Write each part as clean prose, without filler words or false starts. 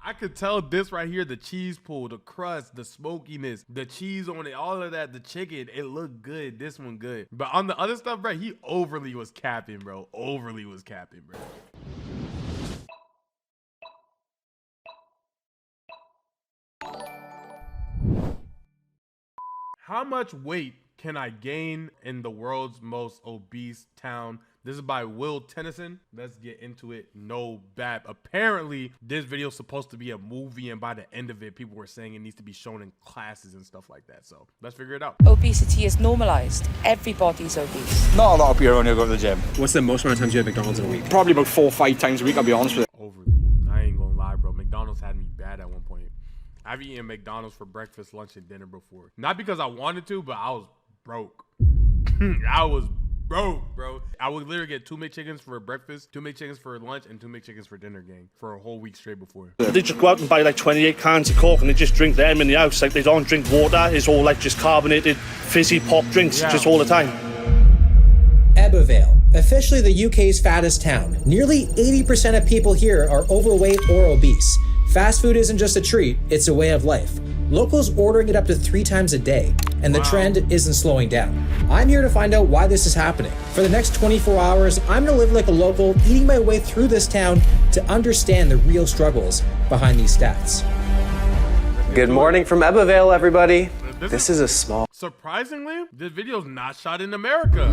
I could tell this right here, the cheese pull, the crust, the smokiness, the cheese on it, all of that, the chicken, it looked good. This one good. But on the other stuff, bro, he overly was capping, bro. Overly was capping, bro. How much weight can I gain in the world's most obese town? This is by Tennyson. Let's get into it. No bad. Apparently, this video is supposed to be a movie, and by the end of it, people were saying it needs to be shown in classes and stuff like that. So let's figure it out. Obesity is normalized. Everybody's obese. Not a lot of people around here go to the gym. What's the most amount of times you have McDonald's in a week? Probably about 4 or 5 times a week, I'll be honest with you. Overly. I ain't gonna lie, bro. McDonald's had me bad at one point. I've eaten McDonald's for breakfast, lunch, and dinner before. Not because I wanted to, but I was broke. I was broke, bro. I would literally get 2 McChickens for breakfast, 2 McChickens for lunch, and 2 McChickens for dinner, gang, for a whole week straight before. They just go out and buy like 28 cans of Coke and they just drink them in the house. Like they don't drink water. It's all like just carbonated, fizzy pop drinks just all the time. Vale, officially the UK's fattest town. Nearly 80% of people here are overweight or obese. Fast food isn't just a treat, it's a way of life. Locals ordering it up to 3 times a day, and the trend isn't slowing down. I'm here to find out why this is happening. For the next 24 hours, I'm gonna live like a local, eating my way through this town to understand the real struggles behind these stats. Good morning from Ebbw, everybody. This is a small... Surprisingly, this video's not shot in America.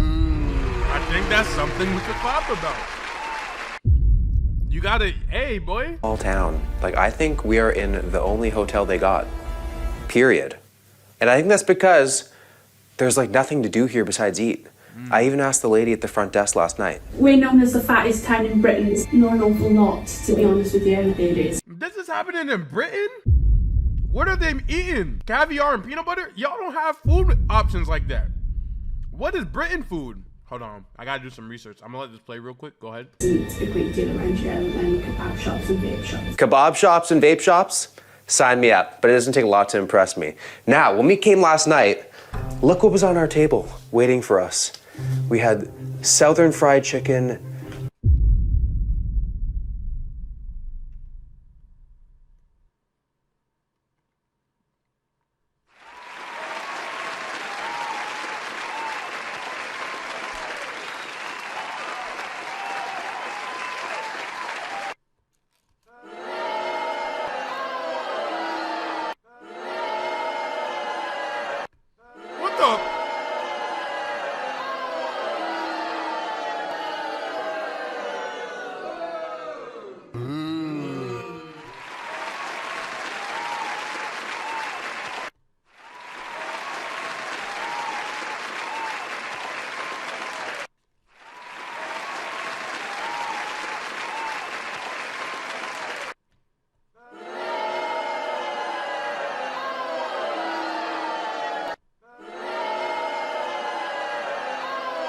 I think that's something we should clap about. You gotta, hey, boy. Small town. Like, I think we are in the only hotel they got. Period. And I think that's because there's like nothing to do here besides eat. I even asked the lady at the front desk last night. We're known as the fattest town in Britain. It's not an awful lot, to be honest with you, it is. This is happening in Britain? What are they eating? Caviar and peanut butter? Y'all don't have food options like that. What is Britain food? Hold on, I gotta do some research. I'm gonna let this play real quick. Go ahead. It's a great deal around here, and kebab shops and vape shops. Kebab shops and vape shops? Sign me up, but it doesn't take a lot to impress me. Now, when we came last night, look what was on our table waiting for us. We had southern fried chicken.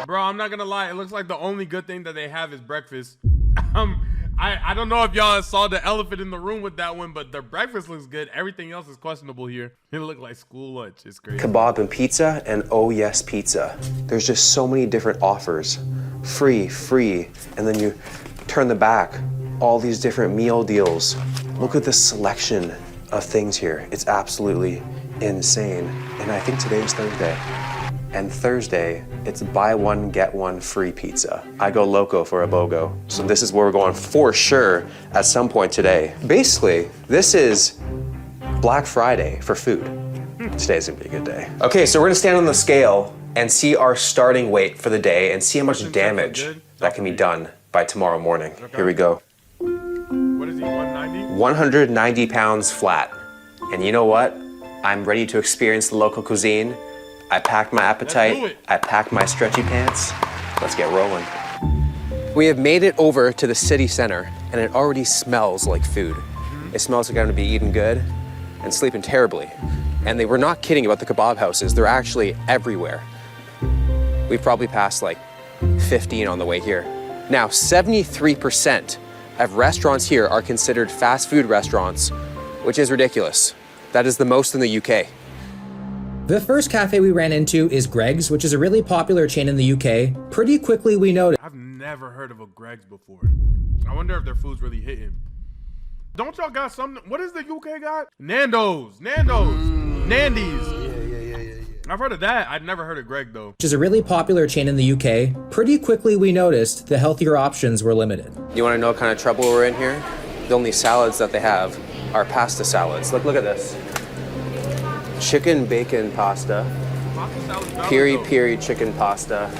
Bro, I'm not gonna lie. It looks like the only good thing that they have is breakfast. I don't know if y'all saw the elephant in the room with that one, but their breakfast looks good. Everything else is questionable here. It looked like school lunch. It's crazy. Kebab and pizza, and oh yes, pizza. There's just so many different offers. Free, and then you turn the back. All these different meal deals. Look at the selection of things here. It's absolutely insane. And I think today is Thursday. And Thursday, it's buy one, get one free pizza. I go loco for a BOGO. So this is where we're going for sure at some point today. Basically, this is Black Friday for food. Today's gonna be a good day. Okay, so we're gonna stand on the scale and see our starting weight for the day and see how much damage that can be done by tomorrow morning. Okay. Here we go. What is he, 190? 190 pounds flat. And you know what? I'm ready to experience the local cuisine. I packed my appetite, I packed my stretchy pants. Let's get rolling. We have made it over to the city center and it already smells like food. It smells like I'm gonna be eating good and sleeping terribly. And they were not kidding about the kebab houses. They're actually everywhere. We've probably passed like 15 on the way here. Now, 73% of restaurants here are considered fast food restaurants, which is ridiculous. That is the most in the UK. The first cafe we ran into is Greg's, which is a really popular chain in the UK. Pretty quickly we noticed. I've never heard of a Greg's before. I wonder if their food's really hitting. Don't y'all got something? What is the UK got? Nando's. Nandy's. I've heard of that. I'd never heard of Greg though. Which is a really popular chain in the UK. Pretty quickly we noticed the healthier options were limited. You want to know what kind of trouble we're in here? The only salads that they have are pasta salads. Look at this. Chicken bacon pasta. Piri chicken pasta.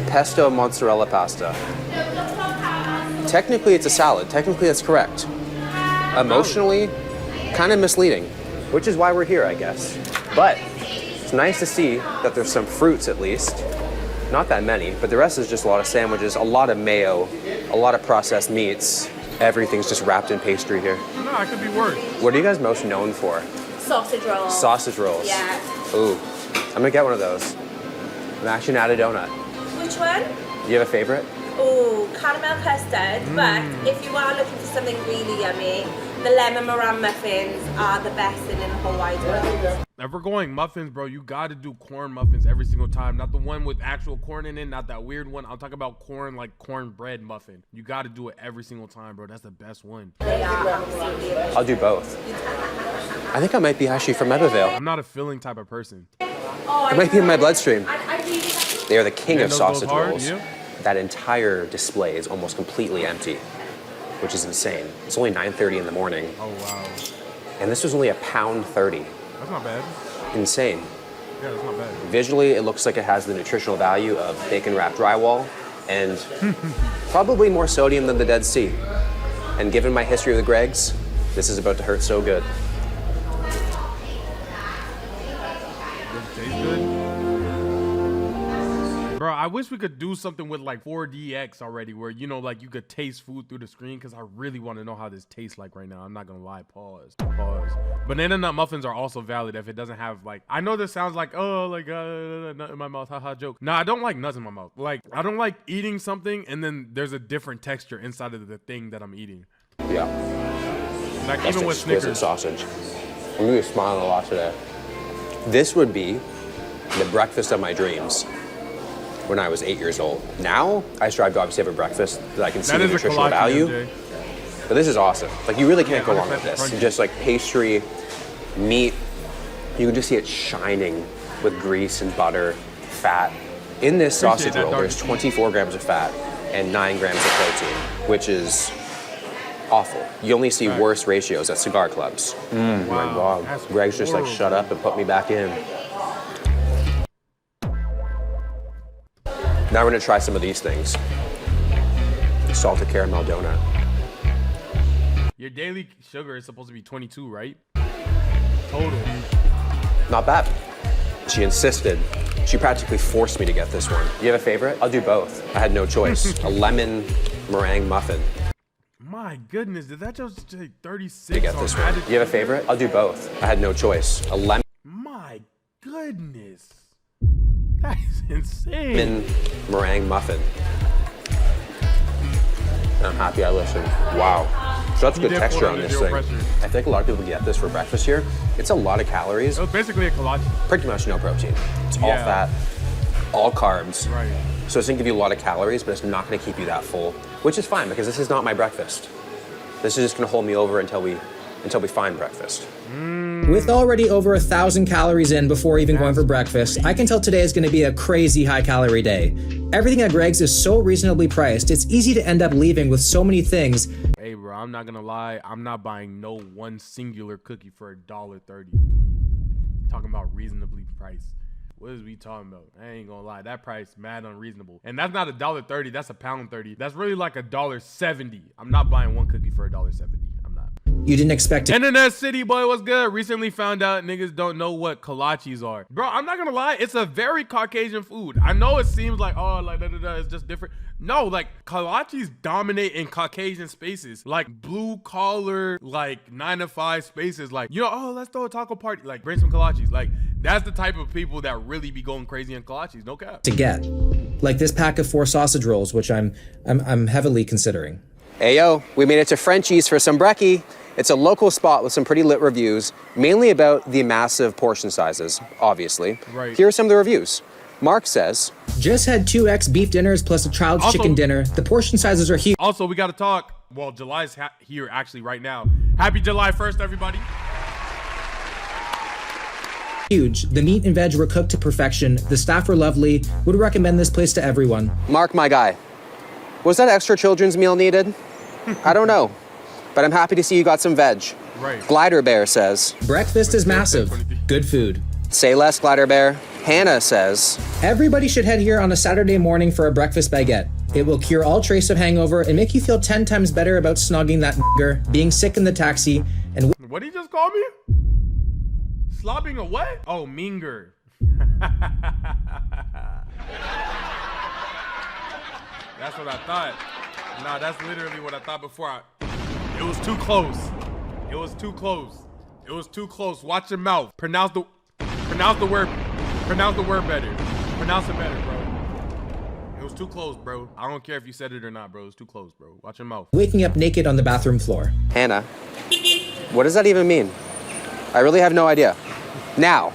Pesto mozzarella pasta. Technically it's a salad. Technically that's correct. Emotionally, kind of misleading, which is why we're here, I guess. But it's nice to see that there's some fruits at least. Not that many, but the rest is just a lot of sandwiches, a lot of mayo, a lot of processed meats. Everything's just wrapped in pastry here. No, I could be worse. What are you guys most known for? Sausage rolls. Sausage rolls. Yeah. Ooh, I'm gonna get one of those. I'm actually not a donut. Which one? Do you have a favorite? Oh, caramel custard. But if you are looking for something really yummy, the lemon meringue muffins are the best thing in the whole wide world. If we're going muffins, bro, you got to do corn muffins every single time. Not the one with actual corn in it, not that weird one. I'm talking about corn, like cornbread muffin. You got to do it every single time, bro. That's the best one. They are absolutely amazing. I'll do both. I think I might be actually from Ebbw. I'm not a filling type of person. Oh, It might be in my bloodstream. I really like They are the king of those sausage hard, rolls. yeah. That entire display is almost completely empty, which is insane. It's only 9:30 in the morning, Oh, wow. and this was only £1.30. That's not bad. Insane. Yeah, that's not bad. Visually, it looks like it has the nutritional value of bacon-wrapped drywall, and probably more sodium than the Dead Sea. And given my history of the Gregs, this is about to hurt so good. Does it taste good? Bro, I wish we could do something with like 4DX already where, you know, like you could taste food through the screen because I really want to know how this tastes like right now. I'm not going to lie. Pause. Banana nut muffins are also valid if it doesn't have like, I know this sounds like, oh, like nut in my mouth, haha, joke. No, I don't like nuts in my mouth. Like, I don't like eating something and then there's a different texture inside of the thing that I'm eating. Yeah. Like That's even with exquisite Snickers. sausage. I'm really smiling a lot today. This would be the breakfast of my dreams when I was 8 years old. Now, I strive to obviously have a breakfast that I can see the nutritional value. MJ. But this is awesome. Like, you really can't go wrong 100% with this. crunchy. Just like pastry, meat, you can just see it shining with grease and butter, fat. In this sausage that roll, dark there's cheese. 24 grams of fat and 9 grams of protein, which is awful. You only see worse ratios at cigar clubs. Oh my God. that's Greg's just like, horrible. shut up and put me back in. Now we're gonna try some of these things. Salted caramel donut. Your daily sugar is supposed to be 22, right? Total. Not bad. She insisted. She practically forced me to get this one. You have a favorite? I'll do both. I had no choice. A lemon meringue muffin. My goodness, did that just say 36 To get on this one. added You have a sugar? favorite? I'll do both. I had no choice. A lemon My goodness. That is insane. meringue muffin. I'm happy I listened. Wow. Such good did texture put on under this zero thing. pressure. I think a lot of people get this for breakfast here. It's a lot of calories. It was basically a kolache. Pretty much no protein. It's all Yeah. fat, all carbs. Right. So it's gonna give you a lot of calories, but it's not gonna keep you that full, which is fine because this is not my breakfast. This is just gonna hold me over until we find breakfast. With already over 1,000 calories in before even going for breakfast, I can tell today is going to be a crazy high-calorie day. Everything at Greg's is so reasonably priced, it's easy to end up leaving with so many things. Hey, bro, I'm not gonna lie. I'm not buying no one singular cookie for $1.30. Talking about reasonably priced. What is we talking about? I ain't gonna lie. That price mad unreasonable. And that's not $1.30. That's £1.30. That's really like $1.70. I'm not buying one cookie for $1.70. I'm not. You didn't expect to Internet City boy, what's good? Recently found out niggas don't know what kolaches are. Bro, I'm not gonna lie, it's a very Caucasian food. I know it seems like, oh, like it's just different. No, like kolaches dominate in Caucasian spaces, like blue collar, like 9-to-5 spaces. Like, you know, oh, let's throw a taco party. Like, bring some kolaches. Like, that's the type of people that really be going crazy in kolaches. No cap. to get. Like this pack of 4 sausage rolls, which I'm heavily considering. Hey yo, we made it to Frenchie's for some brekkie. It's a local spot with some pretty lit reviews, mainly about the massive portion sizes, obviously. Right. Here are some of the reviews. Mark says, Just had 2x beef dinners plus a child's Also- chicken dinner. The portion sizes are huge. Also, we gotta talk. Well, July's here actually right now. Happy July 1st, everybody. Huge. The meat and veg were cooked to perfection. The staff were lovely. Would recommend this place to everyone. Mark, my guy, was that extra children's meal needed? I don't know, but I'm happy to see you got some veg. Right. Glider Bear says, Breakfast is massive. Good food. say less, Glider Bear. Hannah says, everybody should head here on a Saturday morning for a breakfast baguette. It will cure all trace of hangover and make you feel 10 times better about snogging that nigger, being sick in the taxi, and what did he just call me? Slobbing a what? Oh, Minger. That's what I thought. Nah, that's literally what I thought before. It was too close. It was too close. It was too close. Watch your mouth. Pronounce the word better. Pronounce it better, bro. It was too close, bro. I don't care if you said it or not, bro. It's too close, bro. Watch your mouth. waking up naked on the bathroom floor. Hannah, what does that even mean? I really have no idea. Now,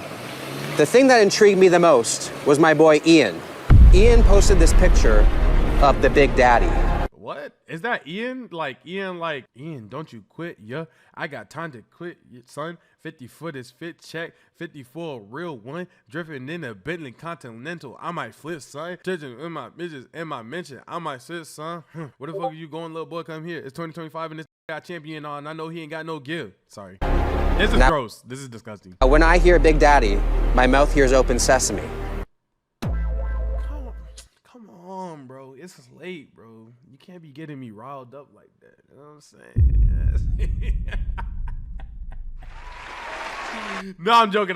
the thing that intrigued me the most was my boy Ian. Ian posted this picture of the Big Daddy. What? Is that Ian? Ian, don't you quit, yeah? I got time to quit, son. 50 foot is fit, check. 54, a real one. Drifting in a Bentley Continental. I might flip, son. Judging in my bitches and my mention. I might sit, son. Where the fuck are you going, little boy? Come here. It's 2025 and this got champion on. I know he ain't got no give. Sorry. This is gross. This is disgusting. When I hear Big Daddy, my mouth hears open sesame. Come on, bro. It's late, bro. You can't be getting me riled up like that. You know what I'm saying? No, I'm joking.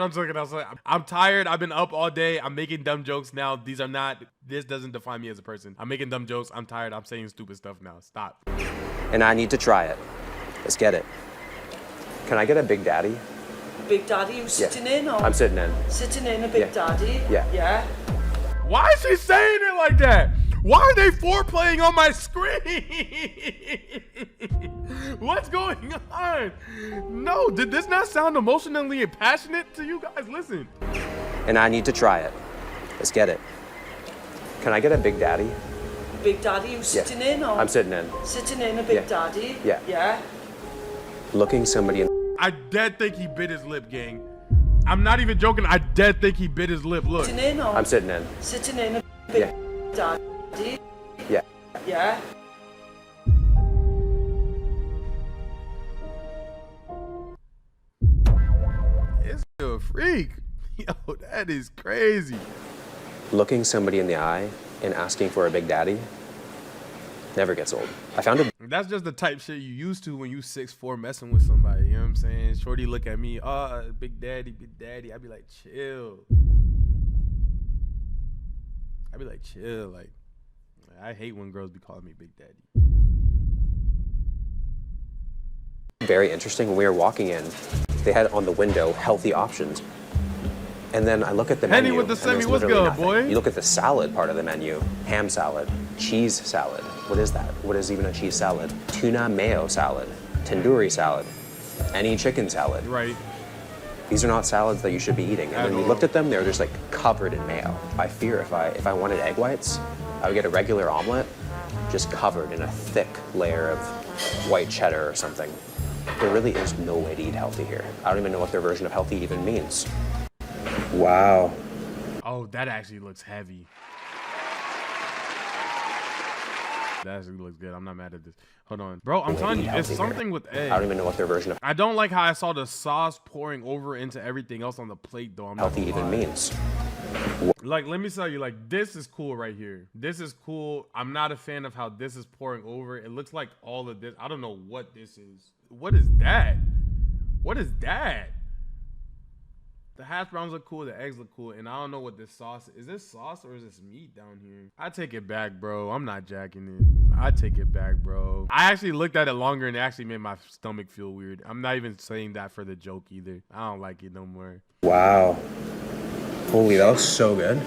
I'm tired. I've been up all day. I'm making dumb jokes now. This doesn't define me as a person. I'm making dumb jokes. I'm tired. I'm saying stupid stuff now. Stop. And I need to try it. Let's get it. Can I get a Big Daddy? Big Daddy, you sitting in? Or I'm sitting in. sitting in a Big Daddy? Yeah. Yeah. Why is she saying it like that? Why are they foreplaying on my screen? What's going on? No, did this not sound emotionally passionate to you guys? Listen. And I need to try it. Let's get it. Can I get a Big Daddy? Big Daddy, you sitting in? Or I'm sitting in. sitting in a Big Daddy? Yeah. Yeah. Looking somebody in. I dead think he bit his lip, gang. I'm not even joking. I dead think he bit his lip. Look. Sitting in? Or I'm sitting in. sitting in a Big Daddy? Yeah. Yeah. It's a freak. Yo, that is crazy. Looking somebody in the eye and asking for a Big Daddy never gets old. I found it. That's just the type shit you used to when you 6'4" messing with somebody. You know what I'm saying? Shorty look at me, Big Daddy, Big Daddy. I'd be like, chill. Like, I hate when girls be calling me Big Daddy. Very interesting. When we were walking in, they had on the window healthy options. And then I look at the Henny menu. with the and there's semi, what's literally good, nothing. boy? You look at the salad part of the menu. Ham salad, cheese salad. What is that? What is even a cheese salad? Tuna mayo salad, tandoori salad, any chicken salad. Right. These are not salads that you should be eating. And when we looked at them, they were just like covered in mayo. I fear if I wanted egg whites, I would get a regular omelet, just covered in a thick layer of white cheddar or something. There really is no way to eat healthy here. I don't even know what their version of healthy even means. Wow. Oh, that actually looks heavy. That actually looks good. I'm not mad at this. Hold on. Bro, I'm telling you, it's something with egg. I don't even know what their version of I don't like how I saw the sauce pouring over into everything else on the plate, though. I'm not healthy even means. Like, let me tell you, like, this is cool right here. This is cool. I'm not a fan of how this is pouring over. It looks like all of this. I don't know what this is. What is that? What is that? The hash browns look cool. The eggs look cool. And I don't know what this sauce is. Is this sauce or is this meat down here? I take it back, bro. I'm not jacking it. I take it back, bro. I actually looked at it longer and it actually made my stomach feel weird. I'm not even saying that for the joke either. I don't like it no more. Wow. Holy, that looks so good.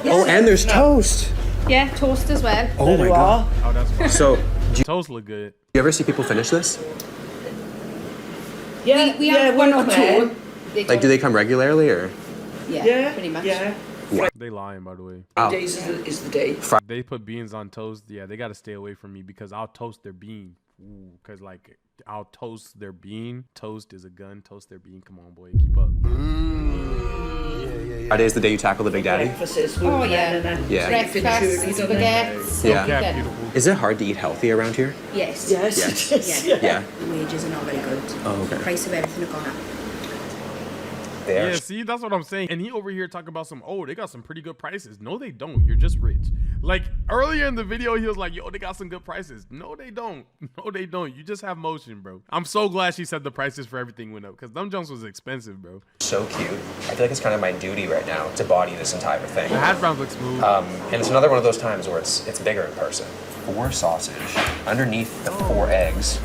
Oh, and there's toast. Yeah, toast as well. Oh my God. Oh, that's fine. So, do Toast look good. you ever see people finish this? Yeah. We have one or two. Like, do they come regularly or? Yeah. pretty much. Yeah. They lying, by the way. Wow. Days is the day. They put beans on toast. Yeah, they got to stay away from me because I'll toast their bean Ooh, cause like I'll toast their bean. Toast is a gun. Toast their bean. Come on, boy, keep up. Friday is the day you tackle the Big Daddy. Oh yeah. Yeah. Breakfast, spaghetti. Yeah. Beautiful. Is it hard to eat healthy around here? Yes. Yes. Yeah. Yeah. The wages are not very good. Oh, okay. The price of everything have gone up. They Yeah, see, that's what I'm saying. And he over here talking about some, oh, they got some pretty good prices. No, they don't. You're just rich. Like earlier in the video, he was like, yo, they got some good prices. No, they don't. No, they don't. You just have motion, bro. I'm so glad she said the prices for everything went up because them jumps was expensive, bro. So cute. I feel like it's kind of my duty right now to body this entire thing. The hash browns look smooth. And it's another one of those times where it's bigger in person. 4 sausage. Underneath the 4 eggs.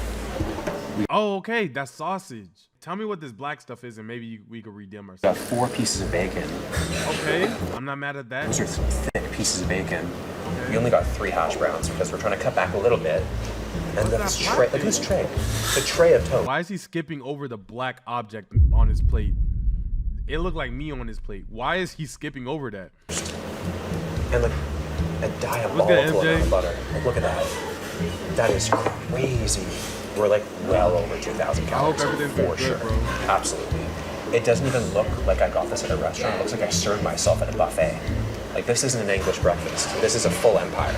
Oh, okay. That's sausage. Tell me what this black stuff is and maybe we could redeem Got ourselves. 4 pieces of bacon. Okay. I'm not mad at that. Those are some thick pieces of bacon. We only got 3 hash browns because we're trying to cut back a little bit. And then this tray, look at this tray. The tray of toast. Why is he skipping over the black object on his plate? It looked like me on his plate. Why is he skipping over that? And like a diabolical MJ? amount of butter. Like, look at that. That is crazy. We're like well over 2,000 calories everything's for good, sure. bro. Absolutely. It doesn't even look like I got this at a restaurant. It looks like I served myself at a buffet. Like this isn't an English breakfast. This is a full empire.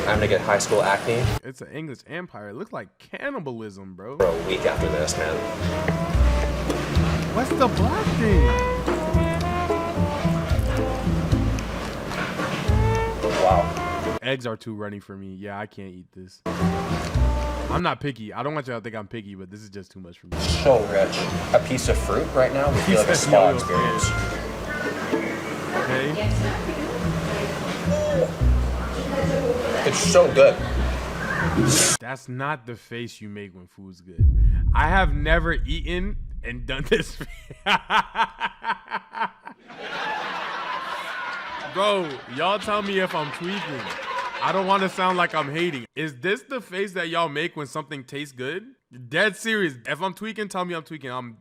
I'm gonna get high school acne It's an English empire. It looks like cannibalism, bro. for a week after this, man. What's the black thing? Wow. Eggs are too runny for me. Yeah, I can't eat this. I'm not picky. I don't want y'all to think I'm picky, but this is just too much for me. So rich. A piece of fruit right now would feel like a spa experience. Okay. It's so good. That's not the face you make when food's good. I have never eaten and done this. Bro, y'all tell me if I'm tweaking. I don't want to sound like I'm hating. Is this the face that y'all make when something tastes good? Dead serious. If I'm tweaking, tell me I'm tweaking. I'm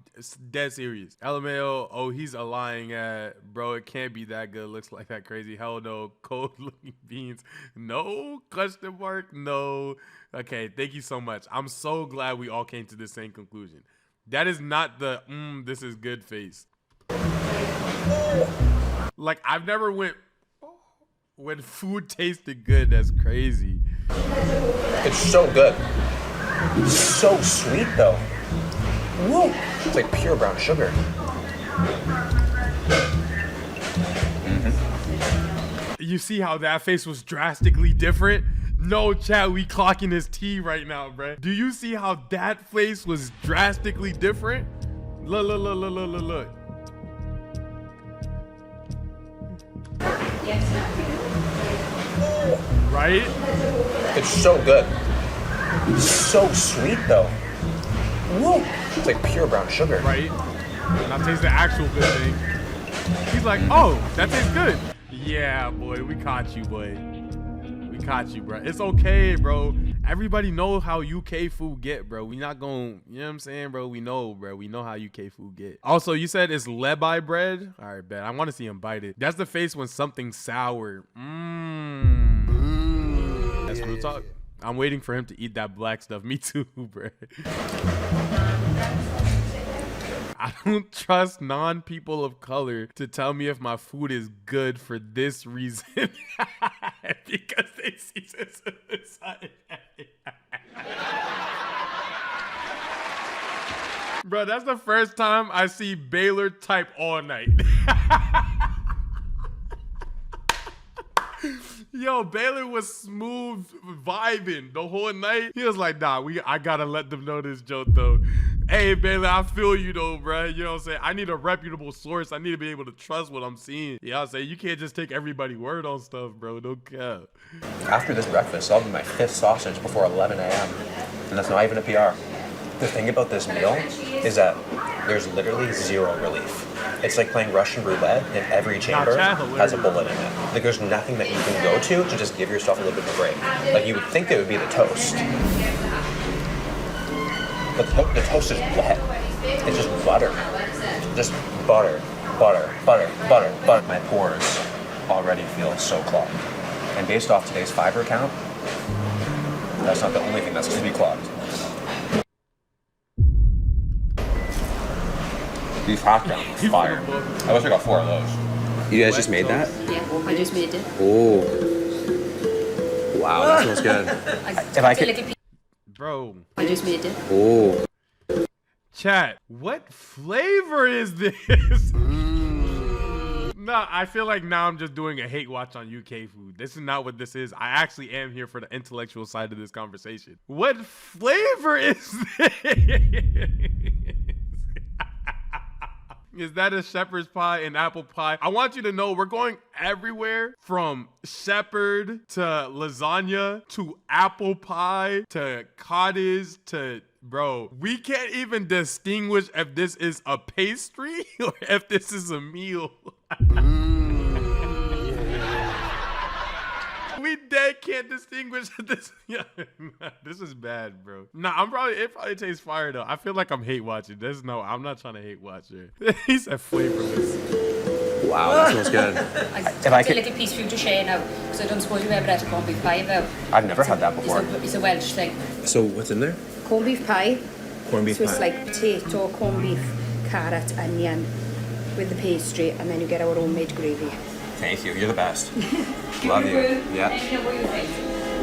dead serious. LMAO, oh, he's a lying bro, it can't be that good. Looks like that crazy. Hell no. Cold looking beans. No? Question mark? No. Okay, thank you so much. I'm so glad we all came to the same conclusion. That is not the, this is good face. Like, I've never went, when food tasted good, that's crazy. It's so good. So sweet though. Woo! It's like pure brown sugar. You see how that face was drastically different? No, chat, we clocking his tea right now, bruh. Do you see how that face was drastically different? Look, look, look, look, look, look, look. Right? It's so good. So sweet though. Woo! It's like pure brown sugar. Right? Now taste the actual good thing. He's like, oh, that tastes good. Yeah, boy, we caught you, boy. We caught you, bro. It's okay, bro. Everybody know how UK food get, bro. We not going, you know what I'm saying, bro? We know, bro. We know how UK food get. Also, you said it's lebi bread? All right, bet. I want to see him bite it. That's the face when something's sour. That's real talk. I'm waiting for him to eat that black stuff. Me too, bro. I don't trust non-people of color to tell me if my food is good for this reason. Because they see this inside. Bro, that's the first time I see Baylor type all night. Yo, Baylor was smooth vibing the whole night. He was like, nah, I gotta let them know this joke though. Hey, Baylor, I feel you though, bro. You know what I'm saying? I need a reputable source. I need to be able to trust what I'm seeing. You know what I'm saying? You can't just take everybody's word on stuff, bro. Don't care. After this breakfast, I'll be my 5th sausage before 11 a.m. And that's not even a PR. The thing about this meal is that there's literally zero relief. It's like playing Russian roulette, and every chamber has a bullet in it. Like there's nothing that you can go to just give yourself a little bit of a break. Like you would think it would be the toast. But the toast is wet. It's just butter. Just butter, butter, butter, butter, butter. My pores already feel so clogged. And based off today's fiber count, that's not the only thing that's going to be clogged. beef hash brown. Fire. I wish I got 4 of those. You guys just made that? Yeah, I just made it. Oh. Wow, that smells good. If I could... Bro. I just made it. Oh. Chat, what flavor is this? No, I feel like now I'm just doing a hate watch on UK food. This is not what this is. I actually am here for the intellectual side of this conversation. What flavor is this? Is that a shepherd's pie and apple pie? I want you to know we're going everywhere from shepherd to lasagna to apple pie to cottage to... Bro, we can't even distinguish if this is a pastry or if this is a meal. We dead can't distinguish this. Yeah, this is bad, bro. Nah, it probably tastes fire though. I feel like I'm hate watching. I'm not trying to hate watch here. He said flavorless. Wow, that smells good. I feel like a piece for you to share now, because I don't suppose you've ever had a corned beef pie though. I've never had that before. It's a Welsh thing. So what's in there? Corned beef pie. Corned beef so pie. it's like potato, corned beef, carrot, onion with the pastry, and then you get our homemade gravy. Thank you. You're the best. Love you. Yeah.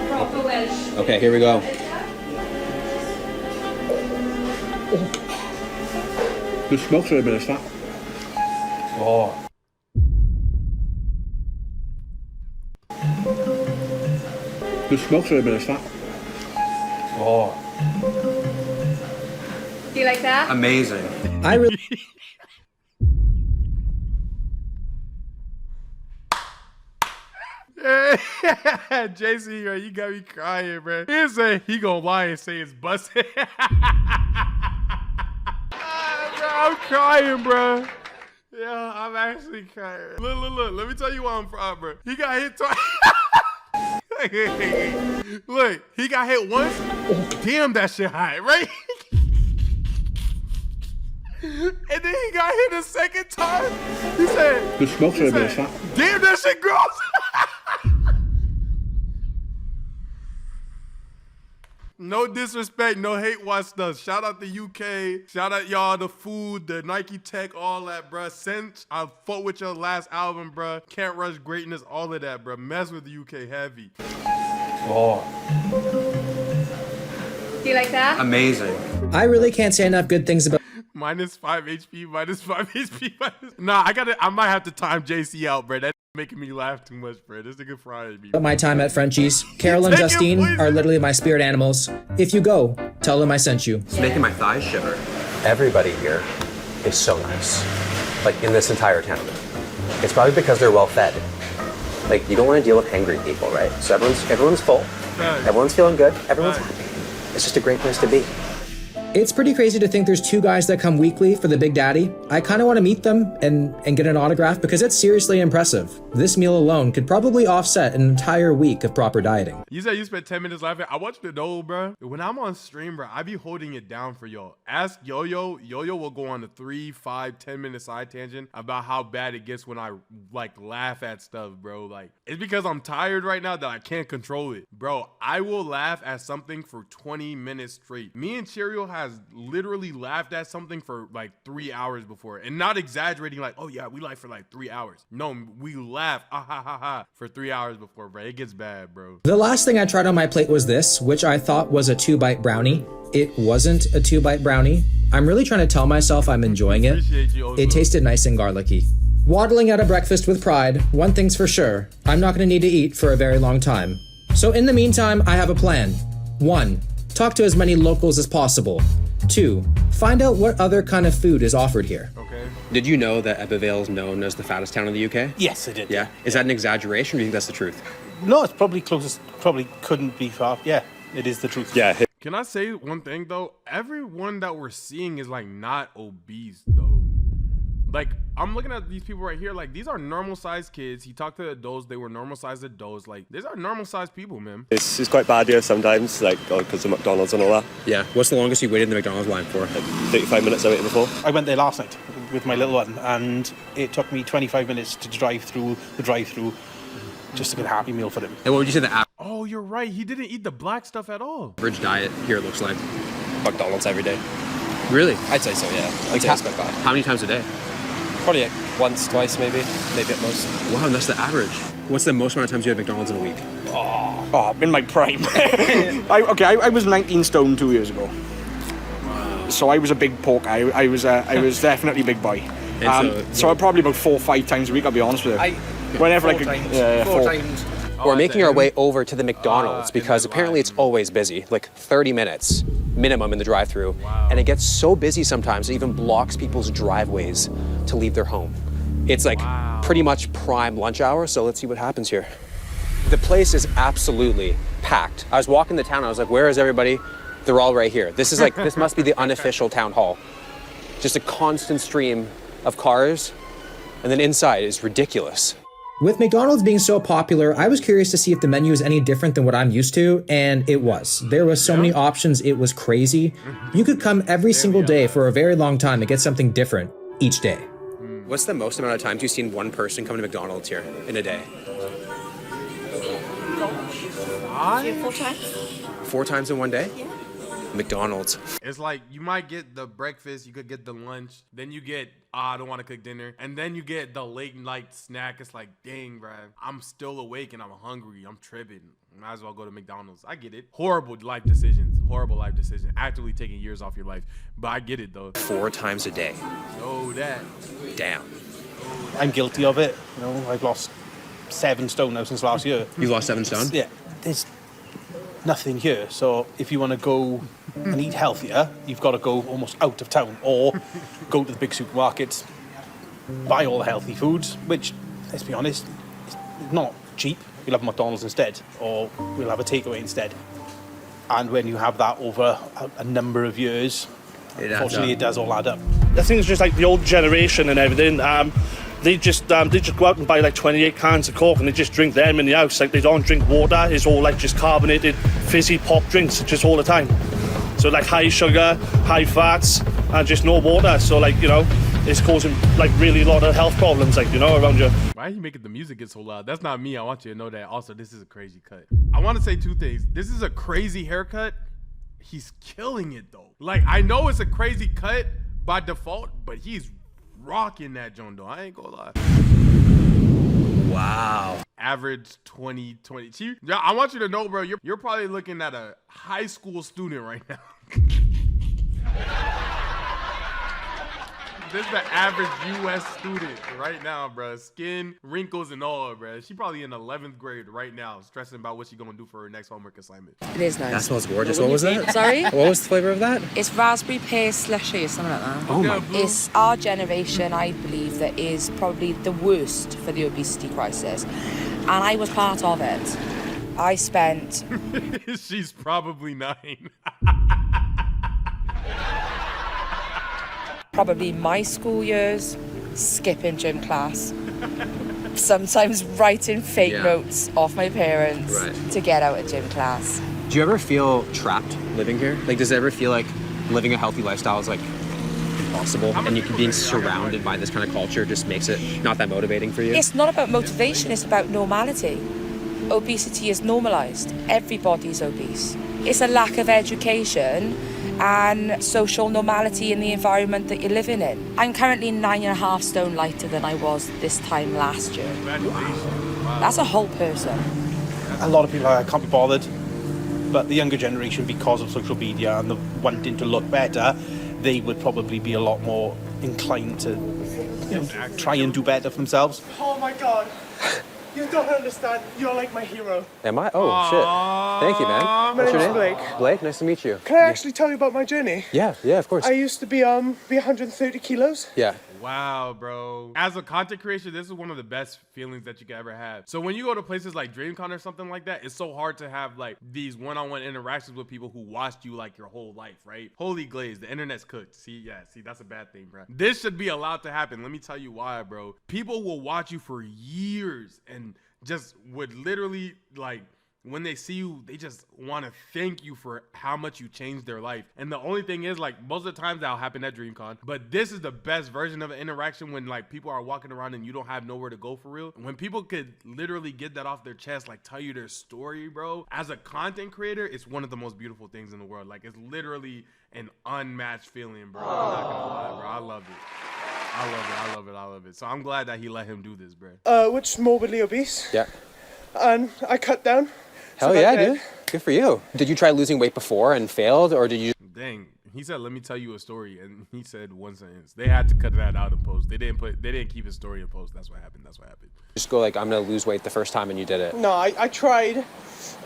Proper Welsh. Okay, here we go. The smoke's really been a slap. Oh. The smoke's really been a slap. Oh. Do you like that? Amazing. I really JC, bro, you got me crying, bro. He said he gonna lie and say it's busted. I'm crying, bro. Yeah, I'm actually crying. Look. Let me tell you why I'm proud, bro. He got hit twice. Look, he got hit once. Damn, that shit hot, right? And then he got hit a second time. He said, The smoke's really been a slap. damn, that shit gross. No disrespect, no hate watch stuff. Shout out the UK. Shout out y'all, the food, the Nike tech, all that, bruh. Since I fought with your last album, bruh. Can't Rush Greatness, all of that, bruh. Mess with the UK heavy. Oh. Do you like that? Amazing. I really can't say enough good things about Minus 5 HP, minus 5 HP. Nah, I might have to time JC out, bruh. That's making me laugh too much, bruh. This nigga frying me. my time at Frenchie's. Carol and Justine are literally my spirit animals. If you go, tell them I sent you. It's making my thighs shiver. Everybody here is so nice, like in this entire town. It's probably because they're well fed. Like, you don't want to deal with angry people, right? So everyone's full, everyone's feeling good, everyone's happy. It's just a great place to be. It's pretty crazy to think there's 2 guys that come weekly for the Big Daddy. I kind of want to meet them and get an autograph because it's seriously impressive. This meal alone could probably offset an entire week of proper dieting. You said you spent 10 minutes laughing. I want you to know, bro. When I'm on stream, bro, I be holding it down for y'all. Ask Yo-Yo. Yo-Yo will go on a 3, 5, 10-minute side tangent about how bad it gets when I like laugh at stuff, bro. Like, it's because I'm tired right now that I can't control it. Bro, I will laugh at something for 20 minutes straight. Me and Cheerio has literally laughed at something for like 3 hours before, and not exaggerating like, oh yeah, we laughed for like 3 hours. No, we laughed for 3 hours before, bro. It gets bad, bro. The last thing I tried on my plate was this, which I thought was a 2-bite brownie. It wasn't a 2-bite brownie. I'm really trying to tell myself I'm enjoying it. It tasted nice and garlicky. Waddling out of breakfast with pride, one thing's for sure, I'm not gonna need to eat for a very long time. So in the meantime, I have a plan. 1, talk to as many locals as possible. 2, find out what other kind of food is offered here. Okay. Did you know that Ebbw is known as the fattest town in the UK? Yes, I did. Yeah. Is that an exaggeration or do you think that's the truth? No, it's probably closest. Probably couldn't be far. Yeah, it is the truth. Yeah. Can I say one thing though? Everyone that we're seeing is like not obese though. Like, I'm looking at these people right here, like, these are normal-sized kids. He talked to adults, they were normal-sized adults. Like, these are normal-sized people, man. It's quite bad here sometimes, like, because of McDonald's and all that. Yeah. What's the longest you waited in the McDonald's line for? Like 35 minutes I waited before. I went there last night with my little one, and it took me 25 minutes to drive through the drive-thru just to get a Happy Meal for him. And what would you say the Oh, you're right. He didn't eat the black stuff at all. average diet here looks like? McDonald's every day. Really? I'd say so, yeah. I'd say it's quite bad. How many times a day? Probably like once, twice, maybe at most. Wow, and that's the average. What's the most amount of times you had McDonald's in a week? Oh, in my prime. I was 19 stone 2 years ago. Wow. So I was a big pork. I was definitely a big boy. So probably about 4 or 5 times a week, I'll be honest with you. Whenever I could. Four times. We're making our way over to the McDonald's because apparently it's always busy, like 30 minutes minimum in the drive-thru. Wow. And it gets so busy sometimes it even blocks people's driveways to leave their home. It's like pretty much prime lunch hour, so let's see what happens here. The place is absolutely packed. I was walking the town, I was like, where is everybody? They're all right here. This is like, this must be the unofficial town hall. Just a constant stream of cars, and then inside is ridiculous. With McDonald's being so popular, I was curious to see if the menu is any different than what I'm used to, and it was. There was so many options, it was crazy. You could come every single day for a very long time and get something different each day. What's the most amount of times you've seen one person come to McDonald's here in a day? 4 times. 4 times in one day? Yeah. McDonald's. It's like you might get the breakfast, you could get the lunch, then you get, I don't want to cook dinner, and then you get the late night snack. It's like, dang, bro, I'm still awake and I'm hungry. I'm tripping. Might as well go to McDonald's. I get it. Horrible life decisions. Actively taking years off your life. But I get it, though. 4 times a day. Oh, that. Damn. I'm guilty of it. You know, I've lost 7 stone now since last year. You lost 7 stone? Yeah. There's nothing here. So if you want to go and eat healthier, you've got to go almost out of town or go to the big supermarkets, buy all the healthy foods, which, let's be honest, is not cheap. We'll have McDonald's instead, or we'll have a takeaway instead. And when you have that over a number of years, unfortunately, it does all add up. I think it's just like the old generation and everything. They just go out and buy like 28 cans of Coke and they just drink them in the house. Like they don't drink water. It's all like just carbonated, fizzy pop drinks just all the time. So like high sugar, high fats, and just no water. So like, you know, it's causing like really a lot of health problems, like, you know, around you. Why are you making the music get so loud? That's not me. I want you to know that. Also, this is a crazy cut. I want to say 2 things. This is a crazy haircut. He's killing it though. Like, I know it's a crazy cut by default, but he's rocking that joint though. I ain't gonna lie. Wow. Average 20. Yeah, I want you to know, bro, you're probably looking at a high school student right now. This is the average U.S. student right now, bro. Skin, wrinkles, and all, bro. She probably in 11th grade right now, stressing about what she's gonna do for her next homework assignment. It is nice. That smells gorgeous. What was that? Sorry? What was the flavor of that? It's raspberry pear slushy or something like that. Oh my. It's our generation, I believe, that is probably the worst for the obesity crisis. And I was part of it. I spent... She's probably 9. Probably my school years, skipping gym class. Sometimes writing fake notes off my parents to get out of gym class. Do you ever feel trapped living here? Like, does it ever feel like living a healthy lifestyle is like impossible, and being surrounded by this kind of culture just makes it not that motivating for you? It's not about motivation, it's about normality. Obesity is normalized. Everybody's obese. It's a lack of education and social normality in the environment that you're living in. I'm currently 9.5 stone lighter than I was this time last year. That's a whole person. A lot of people are, I can't be bothered, but the younger generation, because of social media and the wanting to look better, they would probably be a lot more inclined to, you know, try and do better for themselves. Oh my God. You don't understand. You're like my hero. Am I? Oh, shit. Thank you, man. What's your name? Blake. Blake, nice to meet you. Can I actually tell you about my journey? Yeah, of course. I used to be 130 kilos. Yeah. Wow, bro. As a content creator, this is one of the best feelings that you could ever have. So when you go to places like DreamCon or something like that, it's so hard to have like these one-on-one interactions with people who watched you like your whole life, right? Holy glaze, the internet's cooked. See, that's a bad thing, bro. This should be allowed to happen. Let me tell you why, bro. People will watch you for years and just would literally like when they see you, they just want to thank you for how much you changed their life. And the only thing is, like, most of the times that'll happen at DreamCon, but this is the best version of an interaction when, like, people are walking around and you don't have nowhere to go for real. When people could literally get that off their chest, like, tell you their story, bro. As a content creator, it's one of the most beautiful things in the world. Like, it's literally an unmatched feeling, bro. I'm not gonna lie, bro. I love it. I love it. So I'm glad that he let him do this, bro. Which morbidly obese. Yeah. And I cut down. Hell yeah, dude. Good for you. Did you try losing weight before and failed, or did you? Dang. He said, "Let me tell you a story," and he said one sentence. They had to cut that out in post. They didn't keep his story in post. That's what happened. Just go like, I'm gonna lose weight the first time, and you did it. No, I tried,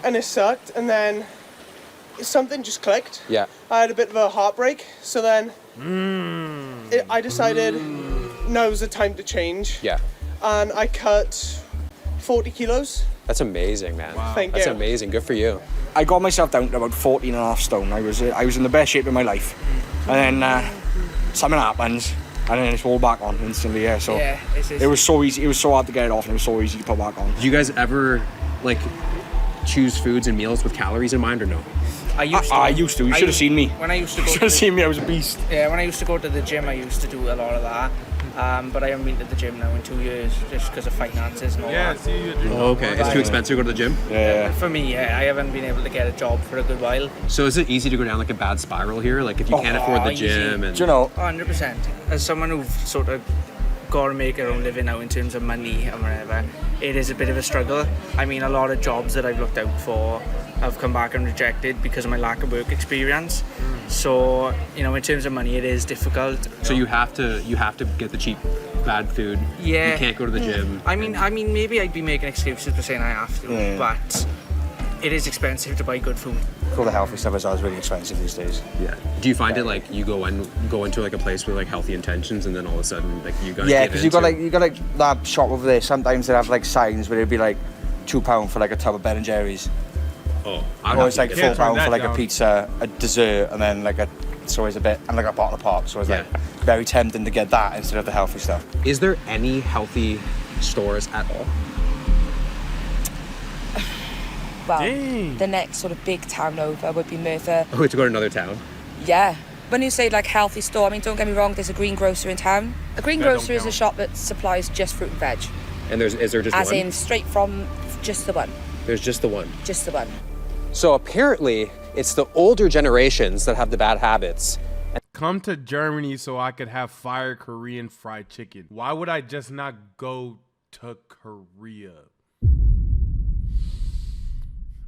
and it sucked, and then something just clicked. Yeah. I had a bit of a heartbreak, so then I decided now's the time to change. Yeah. And I cut 40 kilos. That's amazing, man. Wow. Thank That's you. amazing. Good for you. I got myself down to about 14 and a half stone. I was in the best shape of my life. And then something happens, and then it's all back on instantly, yeah. So yeah, it was so easy. It was so hard to get it off, and it was so easy to put back on. Do you guys ever, like, choose foods and meals with calories in mind, or no? I used to. You should have seen me. When I used to go. You should have seen me. I was a beast. Yeah, when I used to go to the gym, I used to do a lot of that. But I haven't been to the gym now in 2 years, just because of finances and all that. See, you do. Oh, okay. It's too expensive to go to the gym? Yeah. For me, yeah. I haven't been able to get a job for a good while. So is it easy to go down like a bad spiral here? Like if you can't afford the gym and... Do you know? 100%. As someone who's sort of got to make their own living now in terms of money and whatever, it is a bit of a struggle. I mean, a lot of jobs that I've looked out for have come back and rejected because of my lack of work experience. So, you know, in terms of money, it is difficult. So you have to get the cheap, bad food. Yeah. You can't go to the gym. I mean, maybe I'd be making excuses for saying I have to, but it is expensive to buy good food. All the healthy stuff is always really expensive these days. Yeah. Do you find it like you go into like a place with like healthy intentions, and then all of a sudden like you got because you got like that shop over there. Sometimes they have like signs where it'd be like £2 for like a tub of Ben and Jerry's. Oh, or it's like £4 for like a pizza, a dessert, and then like it's always a bit, and like a bottle of pop. So it's like very tempting to get that instead of the healthy stuff. Is there any healthy stores at all? Well, the next sort of big town over would be Merthyr. Oh, to go to another town? Yeah. When you say like healthy store, I mean, don't get me wrong, there's a green grocer in town. A green grocer is a shop that supplies just fruit and veg. And is there just one? As in straight from just the one. There's just the one? Just the one. So apparently, it's the older generations that have the bad habits. Come to Germany so I could have fire Korean fried chicken. Why would I just not go to Korea?